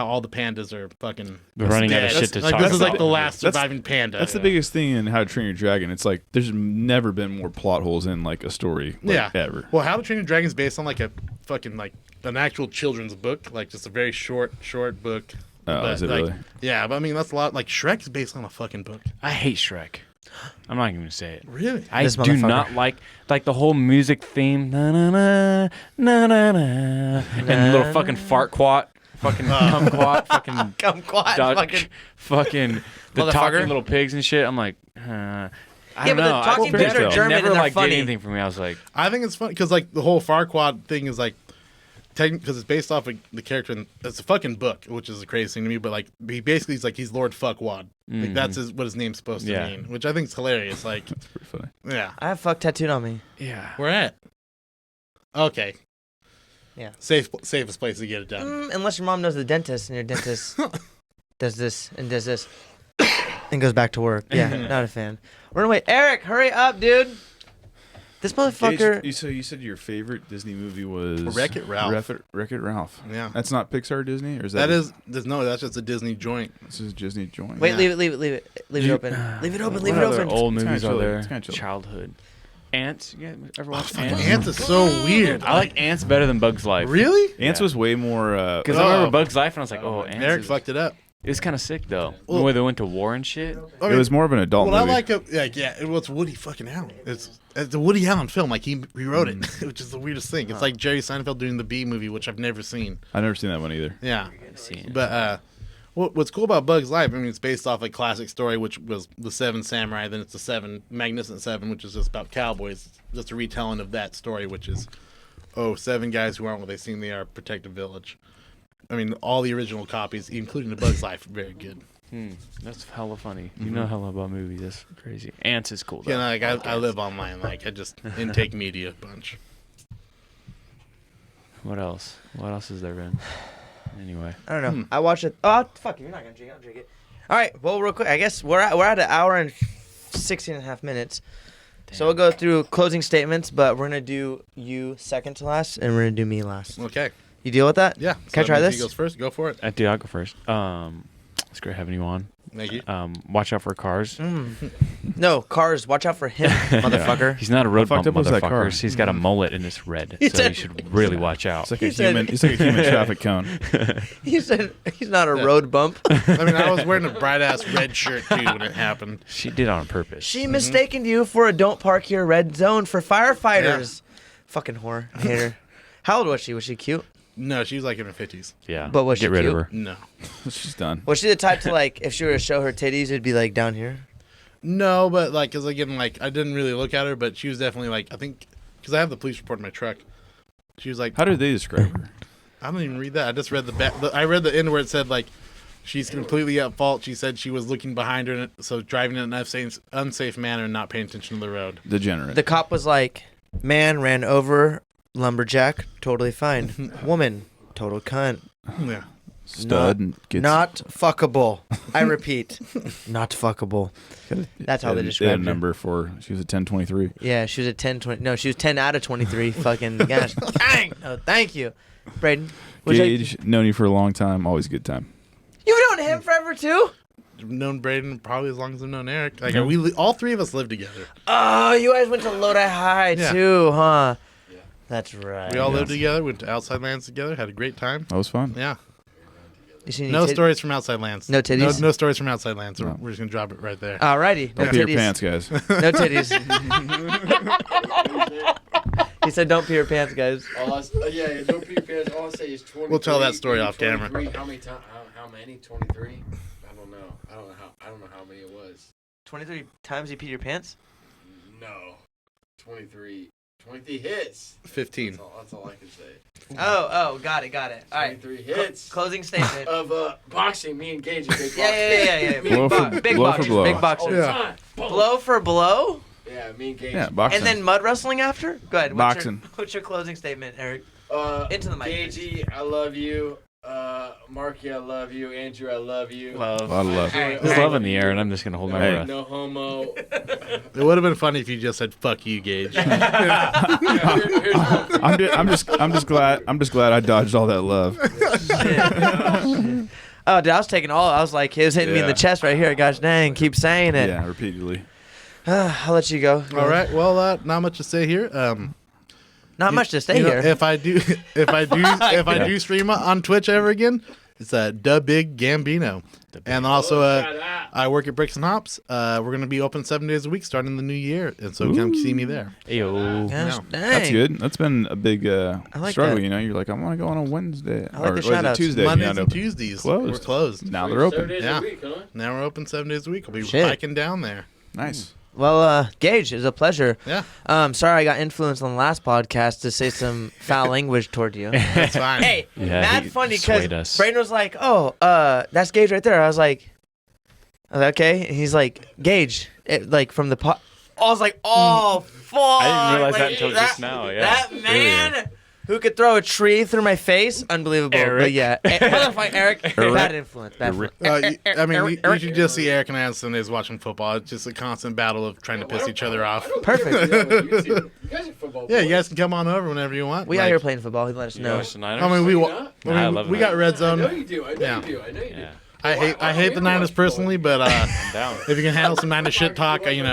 all the pandas are fucking They're running out dead? of shit to Like talk this is like about. the last That's- surviving panda. That's the biggest thing in How to Train Your Dragon. It's like there's never been more plot holes in like a story, like, ever. Well, How to Train Your Dragon is based on like a fucking like an actual children's book, like just a very short book. Oh, But, is it like, really? Yeah, but I mean that's a lot. Like Shrek is based on a fucking book. I hate Shrek. I'm not even gonna say it. Really? I This do motherfucker. not like the whole music theme. Na na na na na na. And little fucking fart quat. Fucking kumquat. Fucking Kumquat. dog, Fucking. fucking the Motherfucker. talking little pigs and shit. I'm like, I Yeah, don't but the know. talking pigs are it German never and they're like funny. did anything for me. I was like, I think it's funny because like the whole Farquaad thing is like because it's based off of the character. It's a fucking book, which is a crazy thing to me. But like, he basically is like he's Lord Fuckwad. Like that's what his name's supposed to mean, which I think is hilarious. Like, That's pretty funny. yeah, I have fuck tattooed on me. Yeah. where at? Okay. Yeah. Safest place to get it done. Unless your mom knows the dentist and your dentist does this and does this and goes back to work. Yeah, not a fan. We're gonna wait. Eric, hurry up, dude. This motherfucker. Gage, so you said your favorite Disney movie was Wreck-It Ralph. Wreck-It Ralph. Yeah. That's not Pixar Disney, or is that? That's just a Disney joint. This is Disney joint. Wait, Yeah. leave it open. Leave it open. Leave What it other open. old It's kinda movies are chilly. there? It's kinda chilly. Childhood. Ants. You guys ever watch Fucking Ants? Ants is so weird. I like Ants better than Bugs Life. Really? Ants Yeah. was way more. Because I remember Bugs Life and I was like, oh, Ants. Eric is- fucked it up. It was kind of sick though. Well- the way they went to war and shit. I It was more of an adult Well, movie. I like it. It's Woody fucking Allen. It's a Woody Allen film. Like he wrote it, which is the weirdest thing. It's like Jerry Seinfeld doing the Bee Movie, which I've never seen. I've never seen that one either. Yeah, See. but what's cool about Bugs Life? I mean, it's based off a classic story, which was the Seven Samurai. Then it's the Magnificent Seven, which is just about cowboys. Just a retelling of that story, which is 7 guys who aren't what they seem they are, protect a village. I mean, all the original copies, including the Bugs Life, are very good. That's hella funny. You know hella about movies. That's crazy. Ants is cool though. Yeah, like I live online. Like I just intake media a bunch. What else? What else has there been? Anyway. I don't know. I watched it. Oh, fuck it. You're not going to drink it. I'll drink it. All right. Well, real quick. I guess we're at an hour and 16 and a half minutes. So we'll go through closing statements, but we're going to do you second to last, and we're going to do me last. Okay. You deal with that? Yeah. Can I try that means this? He goes first. Go for it. Dude, I'll go first. It's great having you on. Thank you. Watch out for cars. No, cars. Watch out for him, motherfucker. He's not a road bump fucked up was that car? motherfucker. He's got a mullet and it's red. He So said- you should really watch out. It's like He a said- human. It's like a human traffic cone. He said he's not a road bump. I mean, I was wearing a bright ass red shirt too when it happened. She did on purpose. She mistaken you for a don't park here red zone for firefighters. Fucking whore. I hate her. How old was she? Was she cute? No, she was like in her 50s. Yeah. But was she Get rid cute? of her. No. She's done. Was she the type to, like, if she were to show her titties, it'd be, like, down here? No, but like, cause again, like, I didn't really look at her, but she was definitely like, I think, cause I have the police report in my truck. She was like, How did they describe her? I don't even read that. I just read the back. I read the end where it said like, she's completely at fault. She said she was looking behind her, so driving in an unsafe manner and not paying attention to the road. Degenerate. The cop was like, man ran over lumberjack, totally fine. Woman, total cunt. Yeah. Stud and gets Not fuckable. I repeat, not fuckable. That's how they had a described her. number for. She was a 1023. Yeah, she was a 10, 20. No, she was 10 out of 23. Fucking gosh. Dang. No, thank you. Braden. Gage, known you for a long time. Always a good time. You've known him forever, too? I've known Braden probably as long as I've known Eric. Like Yeah. all 3 of us live together. Oh, you guys went to Lodi High, Yeah. too, huh? That's right. We all Yeah. lived together. Went to Outside Lands together. Had a great time. That was fun. Yeah. You seen any No tit- stories from Outside Lands. No titties? No stories from Outside Lands. So No. we're just gonna drop it right there. Alrighty. No Don't pee your titties. pants, guys. No titties. He said, "Don't pee your pants, guys." Yeah, don't pee your pants. All I say is 23. We'll tell that story maybe off camera. 23. How many times? How many? 23? I don't know. I don't know how many it was. 23 times you peed your pants? No. 23 hits. 15. That's all I can say. Oh, got it. All right. 23 hits Closing statement. of boxing. Me and Gage are big Yeah. Blow for- Big blow for boxers. blow. Big All boxers. the Yeah. time. Boom. Blow for blow? Yeah, me and Gage. Yeah, boxing. And then mud wrestling after? Go ahead. Boxing. What's your closing statement, Eric? Into the mic, Gagey, I love you. Marky, I love you. Andrew, I love you. Love. A lot of love. Hey. There's love in the air, and I'm just gonna hold my Hey. breath. No homo. It would have been funny if you just said "fuck you, Gage." Here's one. I'm just glad I dodged all that love. Oh, dude, I was taking all. I was like, he was hitting me in the Yeah. chest right here. Gosh dang, keep saying it. Yeah, repeatedly. I'll let you go. All right. Well, not much to say here. Not much to stay You know, here. If I do stream on Twitch ever again, it's Da Big Gambino. And also, I work at Bricks and Hops. We're gonna be open 7 days a week starting the new year, and so come see me there. Ayo. Gosh no. dang. That's good. That's been a big like struggle. that. You know, you're like, I want to go on a Wednesday. I like the or was shout-outs. it Tuesday? Mondays Yeah, and Tuesdays, Closed. we're closed. Now they're 7 open. days Yeah. a week, huh? Now we're open 7 days a week. I'll be Shit. biking down there. Nice. Well, Gage, it's a pleasure. Yeah, Sorry I got influenced on the last podcast to say some foul language toward you. that's fine. Hey, Yeah, mad he funny swayed because us. Brandon was like, "Oh, that's Gage right there." I was like, "Okay." And he's like, "Gage," like from the pot. I was like, "Oh, fuck!" I didn't realize that like, until just now. Yeah, That man who could throw a tree through my face, unbelievable. But Eric. yeah, motherfucker, Eric, bad influence. Bad influence. You should just see Eric and I on Sundays watching football. It's just a constant battle of trying to piss each other off. Perfect. You guys are football Yeah, you boys. guys can come on over whenever you want. We out here playing football. He let us You know. watch the Niners? I mean, we You wa- not? I Nah, I mean, love we it. got red I zone. know you do. I know Yeah. you do. I know you do. Yeah. I hate the Niners personally, but I'm down. if you can handle some Niners shit talk, you're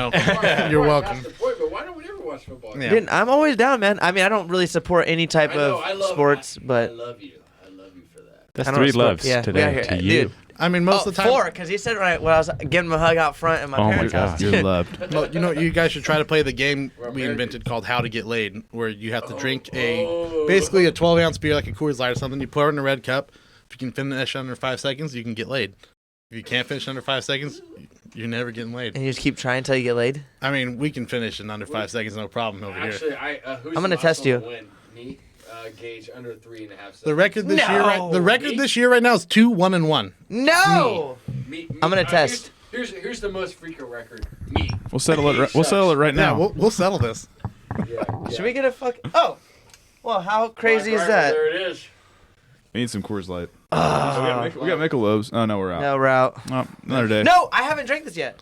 welcome. That's the point, but why don't we ever watch football? Yeah. Dude, I'm always down, man. I mean, I don't really support any type I know, of sports, but I love you. I love you for that. That's I don't 3 support- loves yeah, we today out here. to Dude. you. I mean, most of the time, 4, because he said right when I was giving him a hug out front at my Oh my parents' house. God. You're loved. well, you guys should try to play the game we American. invented called How to Get Laid, where you have to drink Oh. basically a 12-ounce beer like a Coors Light or something. You pour it in a red cup. If you can finish under 5 seconds, you can get laid. If you can't finish under 5 seconds, you're never getting laid. And you just keep trying until you get laid. I mean, we can finish in under 5 seconds, no problem over here. Actually, who's I'm gonna the test last you. one to win? Me, Gage, under 3.5 seconds. The record this No. year right now is 2-1-1. No. Me, I'm gonna test. Here's the most freaking record. Me. We'll settle it. We'll settle it right Yeah, now. we'll settle this. Yeah. Should we get a fuck? Oh. Well, how crazy is Black that? Rifle, there it is. We need some Coors Light. we got Michelob's. Oh no, we're out. No route. Oh, another day. No, I haven't drank this yet.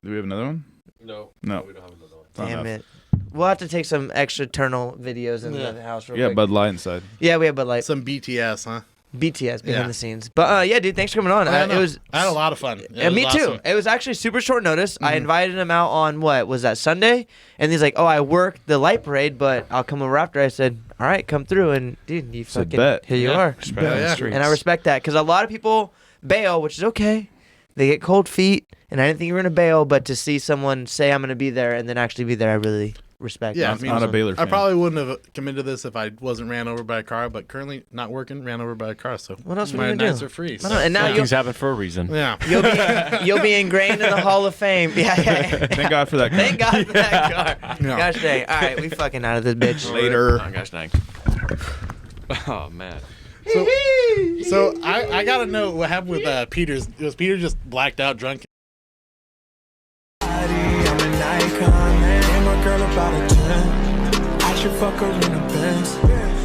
Do we have another one? No. No. We don't have another one. Not Damn enough. it. We'll have to take some external videos in Yeah. the house real We got quick. Bud Light inside. Yeah, we have Bud Light. Some BTS, huh? BTS behind Yeah. the scenes. But yeah, dude, thanks for coming on. I It was had a lot of fun. It Yeah, was me too. awesome. It was actually super short notice. I invited him out on what was that Sunday, and he's like, "Oh, I worked the light parade, but I'll come over after." I said, "All right, come through." And dude, you Said fucking bet. here you Yeah. are, Respect Yeah, on the yeah. streets. and I respect that because a lot of people bail, which is okay. They get cold feet, and I didn't think you were gonna bail, but to see someone say I'm gonna be there and then actually be there, I really respect. Yeah, that. I mean, Not a Baylor I fan. probably wouldn't have committed to this if I wasn't ran over by a car, but currently not working, ran over by a car. So What else were my you gonna nights do? are free. I So, don't know, and now yeah. Things happen for a reason. Yeah. you'll be ingrained in the Hall of Fame. Yeah, yeah. Thank God for that. Thank God for that car. Yeah. Gosh dang. All right, we fucking out of this bitch. Later. Oh gosh, dang. Oh man. So I gotta know what happened with Peter's. Was Peter just blacked out drunk? I'm an icon, man. And my girl about a 10. I should fuck her in the Benz.